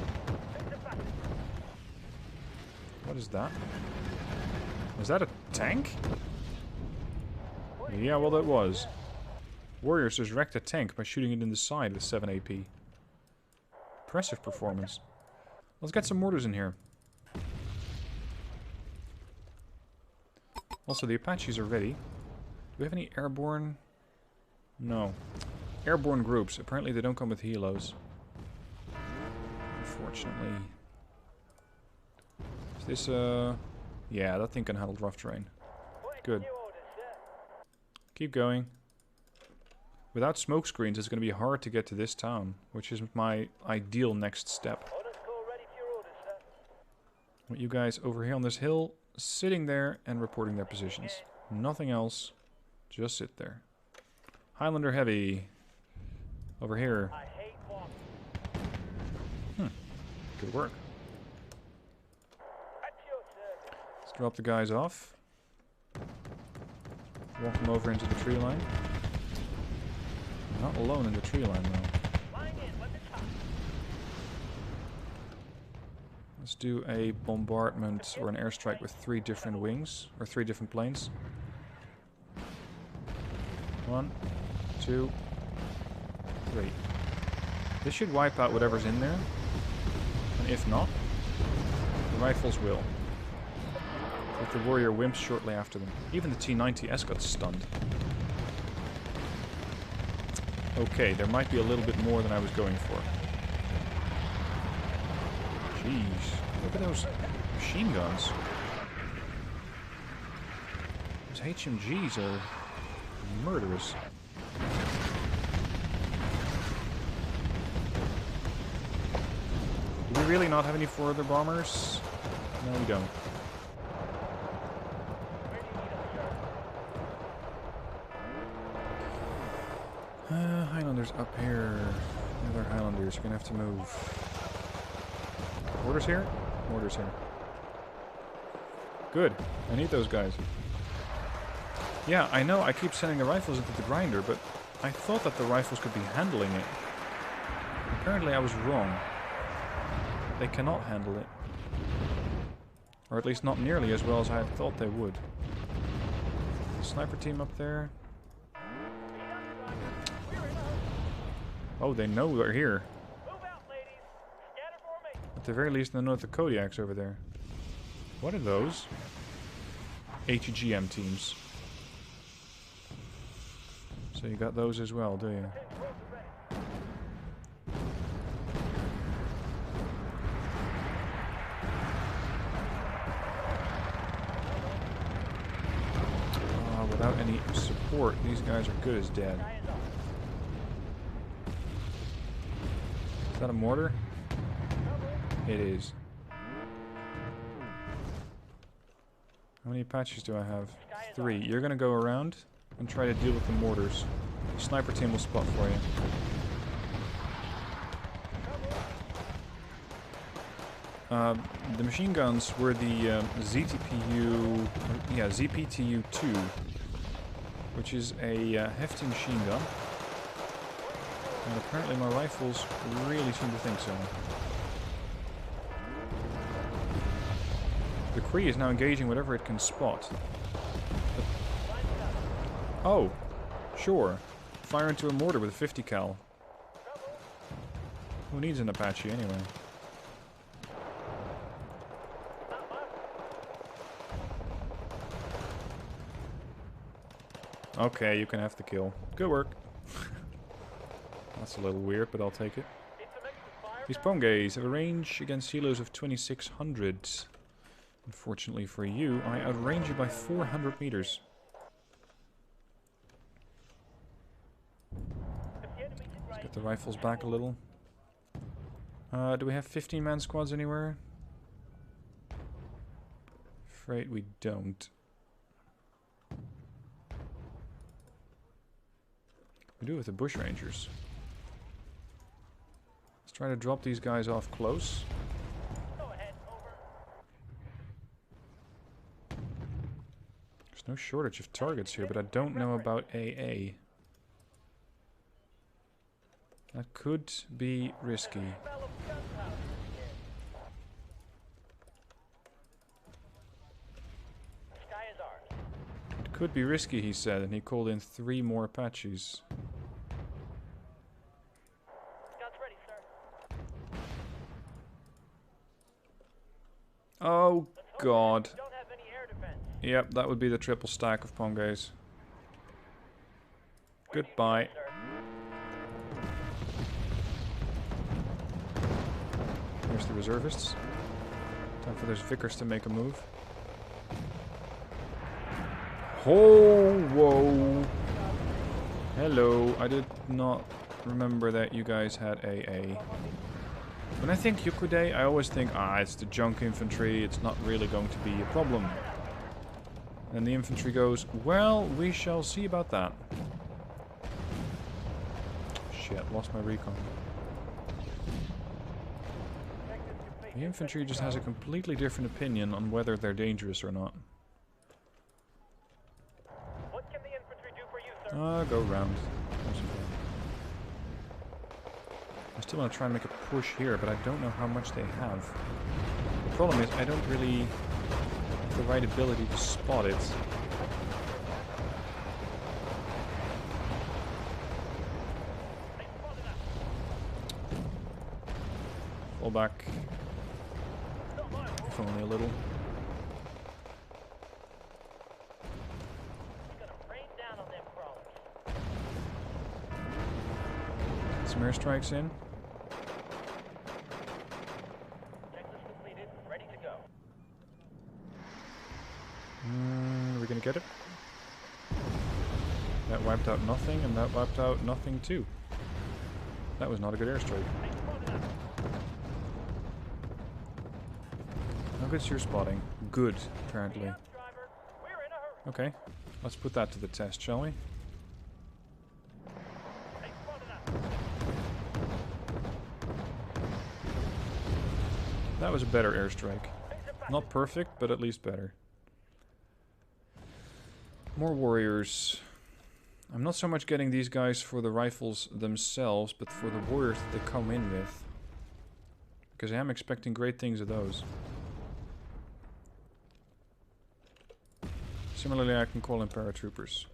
What is that? Was that a tank? Yeah, well that was. Warriors just wrecked a tank by shooting it in the side with 7 AP. Impressive performance. Let's get some mortars in here. Also, the Apaches are ready. Do we have any airborne? No. Airborne groups. Apparently they don't come with helos. Unfortunately. Is this yeah, that thing can handle rough terrain. Good. Keep going. Without smoke screens, it's going to be hard to get to this town, which is my ideal next step. Want you guys over here on this hill, sitting there and reporting their positions. Nothing else. Just sit there. Highlander heavy. Over here. Good work. Let's drop the guys off. Walk them over into the tree line. Not alone in the tree line though. Let's do a bombardment or an airstrike with 3 different wings, or 3 different planes. 1, 2, 3. This should wipe out whatever's in there. And if not, the rifles will. With the warrior wimps shortly after them. Even the T-90S got stunned. Okay, there might be a little bit more than I was going for. Jeez, look at those machine guns. Those HMGs are murderous. Do we really not have any further bombers? No, we don't. Highlanders up here. The other Highlanders are gonna have to move. Mortars here? Mortars here. Good. I need those guys. Yeah, I know I keep sending the rifles into the grinder, but I thought that the rifles could be handling it. Apparently I was wrong. They cannot handle it. Or at least not nearly as well as I had thought they would. Sniper team up there. Oh, they know we're here. At the very least, they know the Kodiaks over there. What are those? HGM teams. So you got those as well, do you? Without any support, these guys are good as dead. Is that a mortar? It is. How many Apaches do I have? 3. You're gonna go around and try to deal with the mortars. The sniper team will spot for you. The machine guns were the ZPTU-2, which is a hefty machine gun. And apparently my rifles really seem to think so. The Kree is now engaging whatever it can spot. But oh, sure. Fire into a mortar with a 50 cal. Who needs an Apache anyway? Okay, you can have the kill. Good work. That's a little weird, but I'll take it. These Pongays have a range against helos of 2600. Unfortunately for you, I outrange you by 400 meters. Let's get the rifles back a little. Do we have 15-man squads anywhere? Afraid we don't. We do with the bushrangers. Let's try to drop these guys off close. There's no shortage of targets here, but I don't know about AA. That could be risky. It could be risky, he said, and he called in 3 more Apaches. Oh god. Yep, that would be the triple stack of Pongays. Goodbye. Here's the reservists. Time for those Vickers to make a move. Oh, whoa. Hello, I did not remember that you guys had AA. When I think Yukude, I always think, it's the junk infantry, it's not really going to be a problem. And the infantry goes, well, we shall see about that. Shit, lost my recon. The infantry just has a completely different opinion on whether they're dangerous or not. What can the infantry do for you, sir? Go round. I still want to try and make a push here, but I don't know how much they have. The problem is I don't really have the right ability to spot it. Fall back. If only a little. Some airstrikes in. Are we gonna get it? That wiped out nothing, and that wiped out nothing too. That was not a good airstrike. How good's your spotting? Good, apparently. Okay, let's put that to the test, shall we? That was a better airstrike. Not perfect, but at least better. More warriors. I'm not so much getting these guys for the rifles themselves, but for the warriors that they come in with. Because I am expecting great things of those. Similarly, I can call in paratroopers.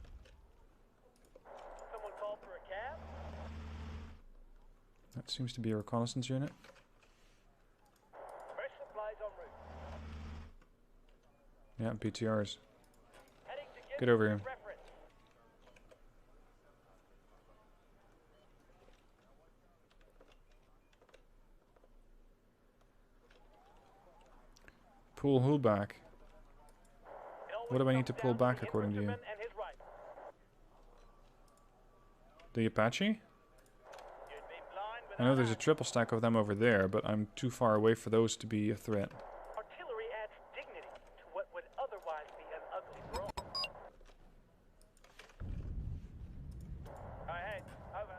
Someone called for a cab? That seems to be a reconnaissance unit. Fresh supplies en route. Yeah, PTRs. Heading to Get over here. reference. Pull who back? What do I need to pull back according to you? The Apache? I know there's a triple stack of them over there, but I'm too far away for those to be a threat. Artillery adds dignity to what would otherwise be an ugly brawl. Hey, over.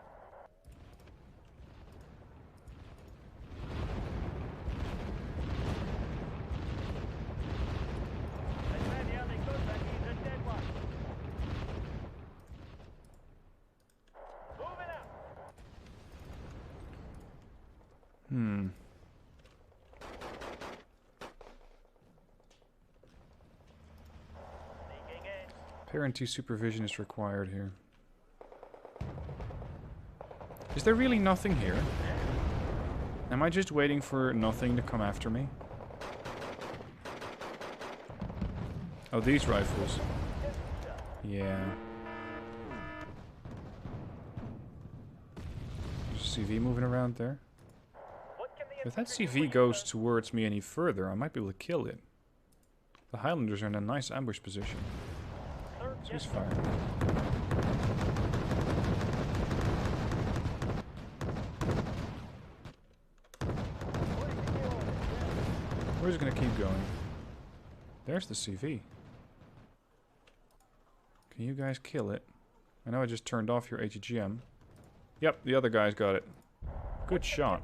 Parent supervision is required here. Is there really nothing here? Am I just waiting for nothing to come after me? Oh, these rifles. Yeah. There's a CV moving around there. If that CV goes towards me any further, I might be able to kill it. The Highlanders are in a nice ambush position. Cease fire. We're just gonna keep going. There's the CV. Can you guys kill it? I know I just turned off your ATGM. Yep, the other guy's got it. Good shot.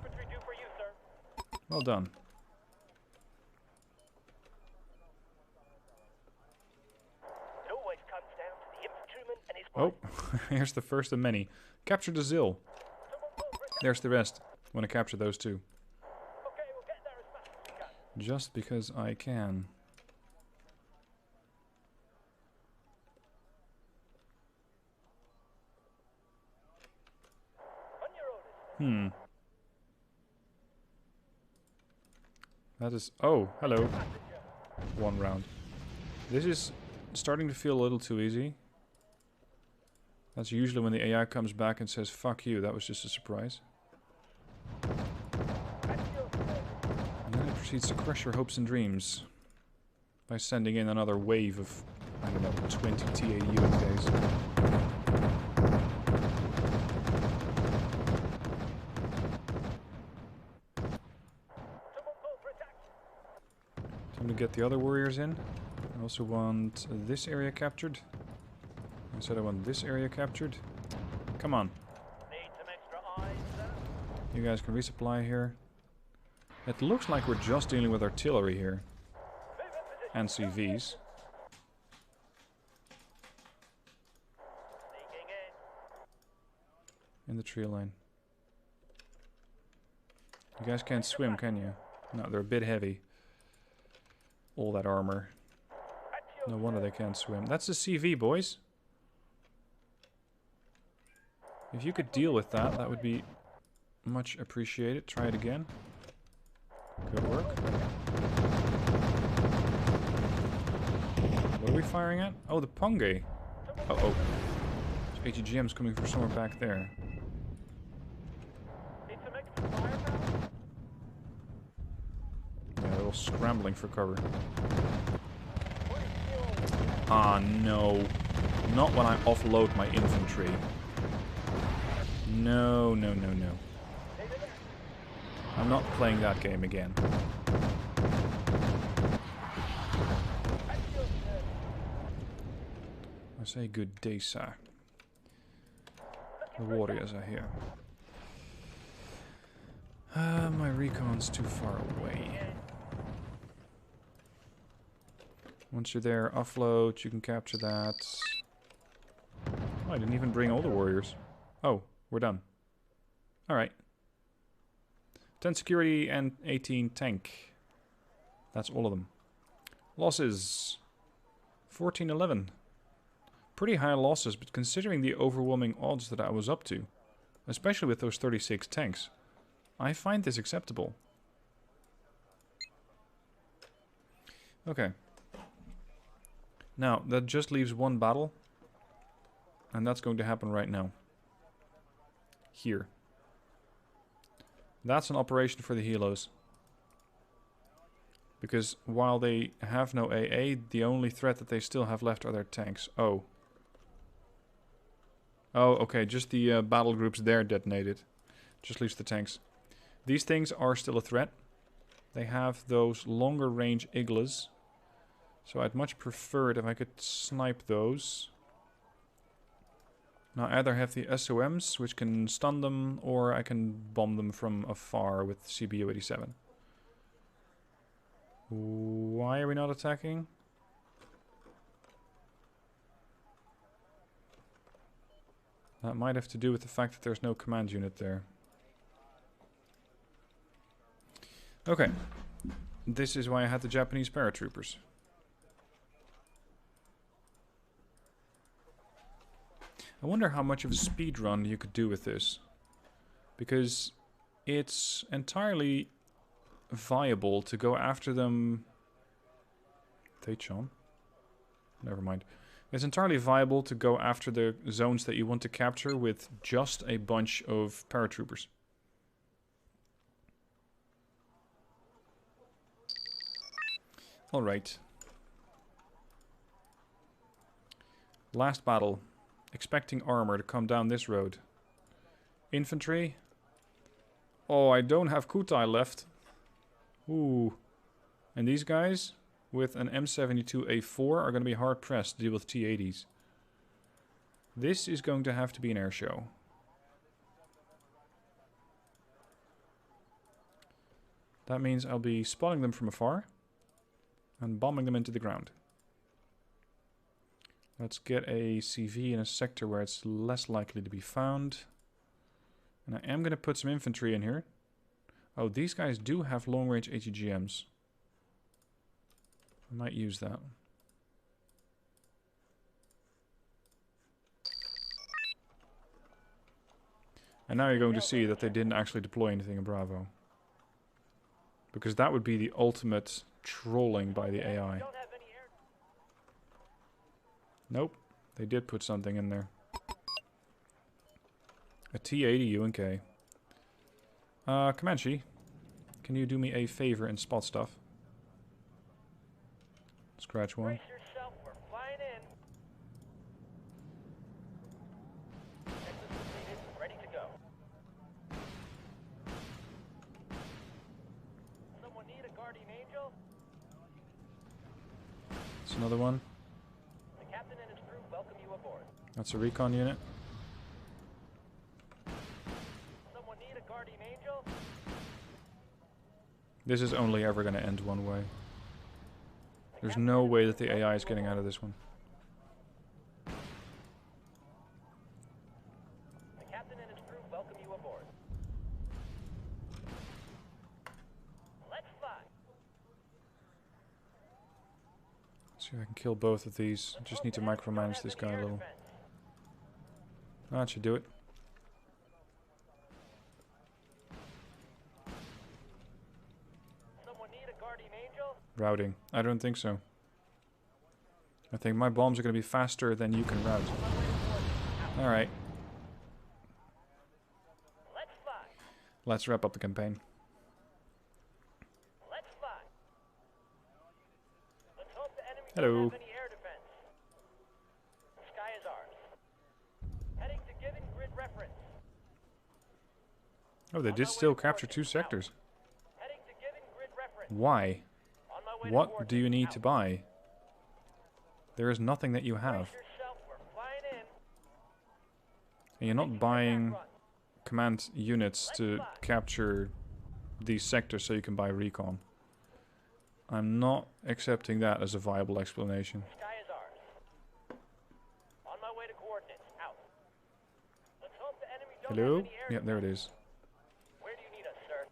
Well done. Oh, here's the first of many. Capture the Zill. There's the rest. I want to capture those two. Just because I can. That is... Oh, hello. One round. This is starting to feel a little too easy. That's usually when the AI comes back and says, fuck you, that was just a surprise. And then it proceeds to crush your hopes and dreams. By sending in another wave of, I don't know, 20 T80 UMKs. get the other warriors in. I also want this area captured. I said I want this area captured. Come on. Need some extra eyes, sir? You guys can resupply here. It looks like we're just dealing with artillery here. And CVs. Sneaking in. In the tree line. You guys can't swim, can you? No, they're a bit heavy. All that armor. No wonder they can't swim. That's a CV, boys. If you could deal with that, that would be much appreciated. Try it again. Good work. What are we firing at? Oh, the Ponge. Uh-oh. There's ATGMs coming from somewhere back there. Need some extra firepower? Yeah, they're all scrambling for cover. Ah, no. Not when I offload my infantry. No, no, no, no. I'm not playing that game again. I say good day, sir. The warriors are here. My recon's too far away. Once you're there, offload, you can capture that. Oh, I didn't even bring all the warriors. Oh, we're done. Alright. 10 security and 18 tank. That's all of them. Losses. 14-11. Pretty high losses, but considering the overwhelming odds that I was up to, especially with those 36 tanks, I find this acceptable. Okay. Now, that just leaves one battle. And that's going to happen right now. Here. That's an operation for the helos. Because while they have no AA, the only threat that they still have left are their tanks. Oh. Oh, okay, just the battle groups there detonated. Just leaves the tanks. These things are still a threat. They have those longer range iglas. So I'd much prefer it if I could snipe those. Now I either have the SOMs, which can stun them, or I can bomb them from afar with CBU-87. Why are we not attacking? That might have to do with the fact that there's no command unit there. Okay. This is why I had the Japanese paratroopers. I wonder how much of a speed run you could do with this. Because it's entirely viable to go after them... Taechon? Never mind. It's entirely viable to go after the zones that you want to capture with just a bunch of paratroopers. Alright. Last battle. Expecting armor to come down this road. Infantry. Oh, I don't have Kutai left. Ooh. And these guys with an M72A4 are going to be hard pressed to deal with T-80s. This is going to have to be an air show. That means I'll be spotting them from afar and bombing them into the ground. Let's get a CV in a sector where it's less likely to be found. And I am going to put some infantry in here. Oh, these guys do have long-range ATGMs. I might use that. And now you're going to see that they didn't actually deploy anything in Bravo. Because that would be the ultimate trolling by the AI. Nope, they did put something in there. A T-80 UNK. Comanche, can you do me a favor and spot stuff? Scratch one. Brace yourself, we're flying in. Nexus completed, ready to go. Someone need a guardian angel? That's another one. The captain and his crew welcome you aboard. That's a recon unit. Someone need a guardian angel? This is only ever going to end one way. There's no way that the AI is getting out of this one. The captain and his crew welcome you aboard. Let's fly. See if I can kill both of these. Just need to micromanage this guy a little. That should do it. Someone need a guardian angel? Routing. I don't think so. I think my bombs are going to be faster than you can route. Alright. Let's fly. Let's wrap up the campaign. Let's fly. Let's hope the enemy Hello. don't have any air defense. The sky is ours. Heading to given grid reference. Oh, they did still capture 2 sectors. Heading to given grid reference. Why? On my way to What do you coordinates. need Out. to buy? There is nothing that you have. Brace yourself, we're flying in. And you're not buying command units to capture these sectors so you can buy recon. I'm not accepting that as a viable explanation. The sky is ours. On my way to coordinates. Out. Let's hope the enemy don't Hello? have any air Yep, there it defense. is. Where do you need us, sir?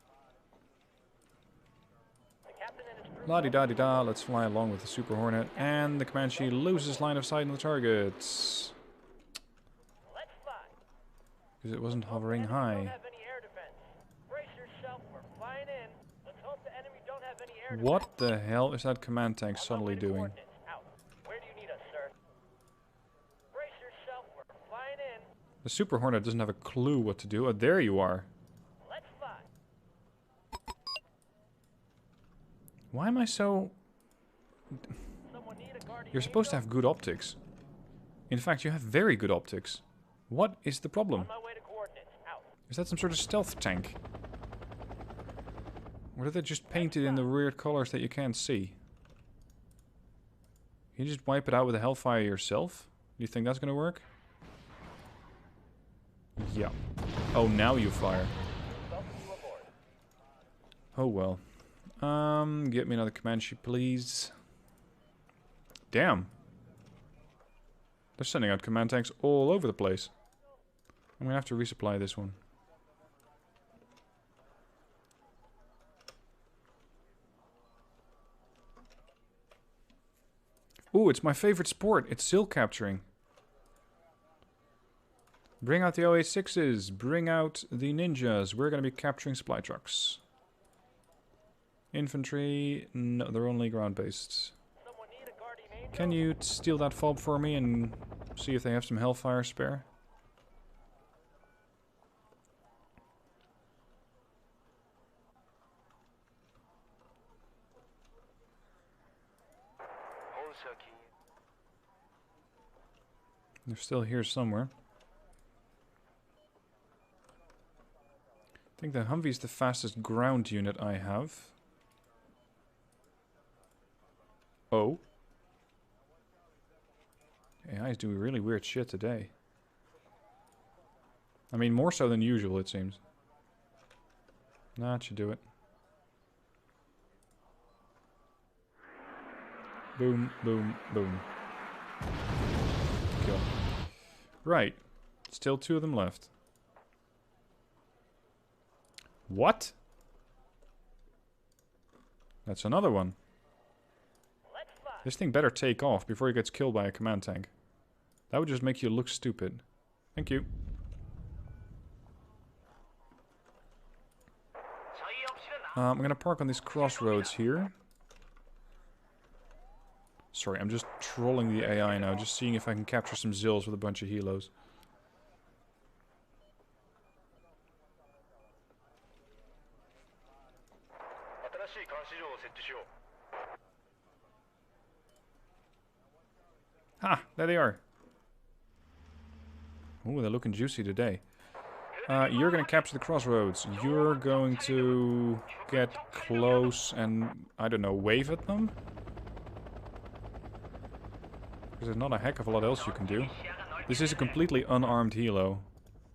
The captain and his crew. La-di-da-di-da, let's fly along with the Super Hornet, and the Comanche loses line of sight on the targets. Let's fly. Because it wasn't hovering Don't high. have any air defense. Brace yourself, we're flying in. Let's hope the enemy don't have any air What the hell is that command tank defense. suddenly doing? Coordinates. Out. Where do you need us, sir? Brace yourself, we're flying in. The Super Hornet doesn't have a clue what to do. Oh, there you are. Let's fly. Why am I so... Someone need a guardian You're supposed to angel? have good optics. In fact, you have very good optics. What is the problem? On my way to coordinates. Out. Is that some sort of stealth tank? Or did they just paint it in the weird colors that you can't see? Can you just wipe it out with a Hellfire yourself? Do you think that's gonna work? Yeah. Oh, now you fire. Welcome you aboard. Oh well. Get me another Comanche, please. Damn. They're sending out command tanks all over the place. I'm gonna have to resupply this one. Ooh, it's my favorite sport. It's seal capturing. Bring out the OA6s. Bring out the ninjas. We're gonna be capturing supply trucks. Infantry, no, they're only ground-based. Someone need a guardian angel? Can you steal that fob for me and see if they have some Hellfire spare? They're still here somewhere. I think the Humvee is the fastest ground unit I have. Oh. AI is doing really weird shit today. I mean, more so than usual, it seems. Nah, that should do it. Boom, boom, boom. Kill. Right. Still 2 of them left. What? That's another one. Let's fly. This thing better take off before it gets killed by a command tank. That would just make you look stupid. Thank you. I'm gonna park on these crossroads here. Sorry, I'm just trolling the AI now, just seeing if I can capture some Zills with a bunch of helos. Ha! There they are. Ooh, they're looking juicy today. You're gonna capture the crossroads. You're going to get close and, I don't know, wave at them? Because there's not a heck of a lot else you can do. This is a completely unarmed helo.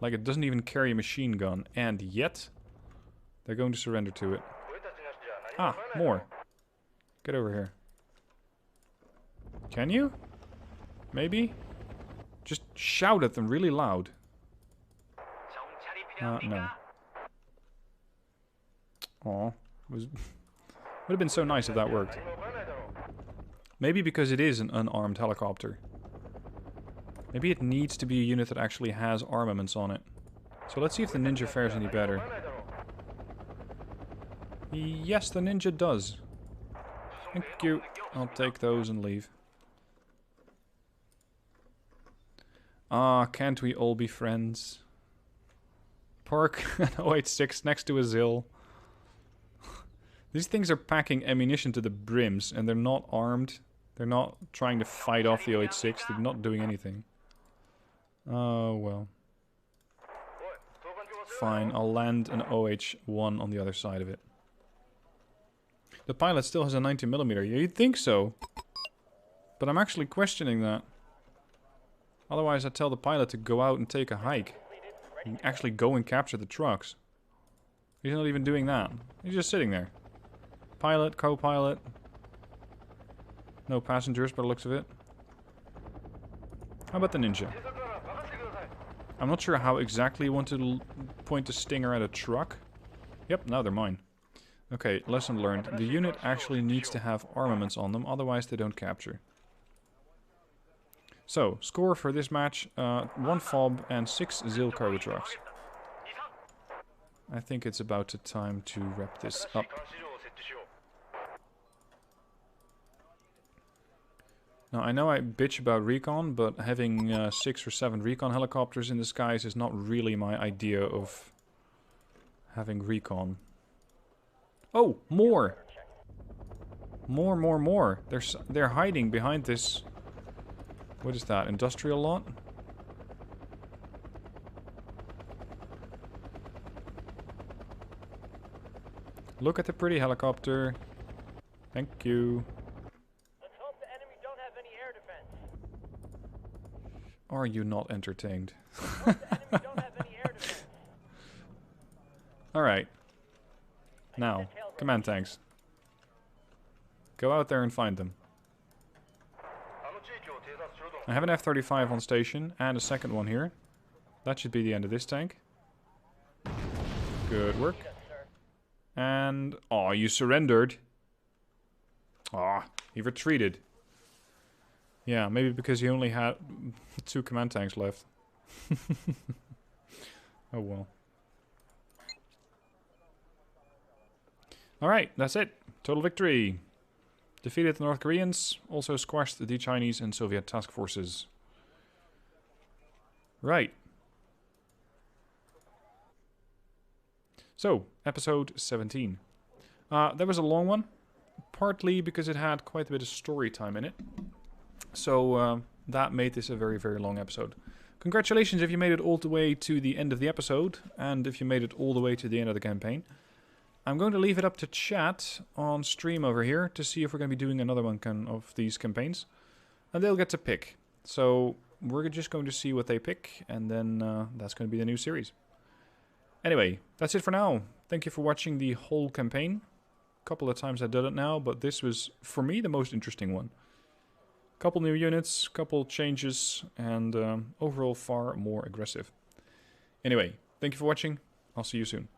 Like, it doesn't even carry a machine gun. And yet, they're going to surrender to it. Ah, more. Get over here. Can you? Maybe? Just shout at them really loud. No. Aw. Would have been so nice if that worked. Maybe because it is an unarmed helicopter. Maybe it needs to be a unit that actually has armaments on it. So let's see if the ninja fares any better. Yes, the ninja does. Thank you. I'll take those and leave. Ah, can't we all be friends? Park an 086 next to a Zil. These things are packing ammunition to the brims, and they're not armed. They're not trying to fight off the 086. They're not doing anything. Oh, well. Fine, I'll land an OH-1 on the other side of it. The pilot still has a 90mm. You'd think so. But I'm actually questioning that. Otherwise, I'd tell the pilot to go out and take a hike. And actually go and capture the trucks. He's not even doing that. He's just sitting there. Pilot, co-pilot. No passengers by the looks of it. How about the ninja? I'm not sure how exactly you want to point the stinger at a truck. Yep, now they're mine. Okay, lesson learned. The unit actually needs to have armaments on them, otherwise they don't capture. So, score for this match, 1 FOB and 6 Zil cargo trucks. I think it's about the time to wrap this up. Now, I know I bitch about recon, but having 6 or 7 recon helicopters in the skies is not really my idea of having recon. Oh, more! More. They're hiding behind this... What is that? Industrial lot? Look at the pretty helicopter. Thank you. Let's hope the enemy don't have any air defense. Are you not entertained? The enemy don't have any air defense. Alright. Now, command tanks. Go out there and find them. I have an F-35 on station and a second one here. That should be the end of this tank. Good work. And... oh, you surrendered. Ah, he retreated. Yeah, maybe because he only had 2 command tanks left. Oh well. Alright, that's it. Total victory. Defeated the North Koreans, also squashed the Chinese and Soviet task forces. Right. So, episode 17. That was a long one, partly because it had quite a bit of story time in it. So, that made this a very, very long episode. Congratulations if you made it all the way to the end of the episode, and if you made it all the way to the end of the campaign. I'm going to leave it up to chat on stream over here to see if we're going to be doing another one of these campaigns. And they'll get to pick. So we're just going to see what they pick, and then that's going to be the new series. Anyway, that's it for now. Thank you for watching the whole campaign. A couple of times I did it now, but this was, for me, the most interesting one. Couple new units, couple changes, and overall far more aggressive. Anyway, thank you for watching. I'll see you soon.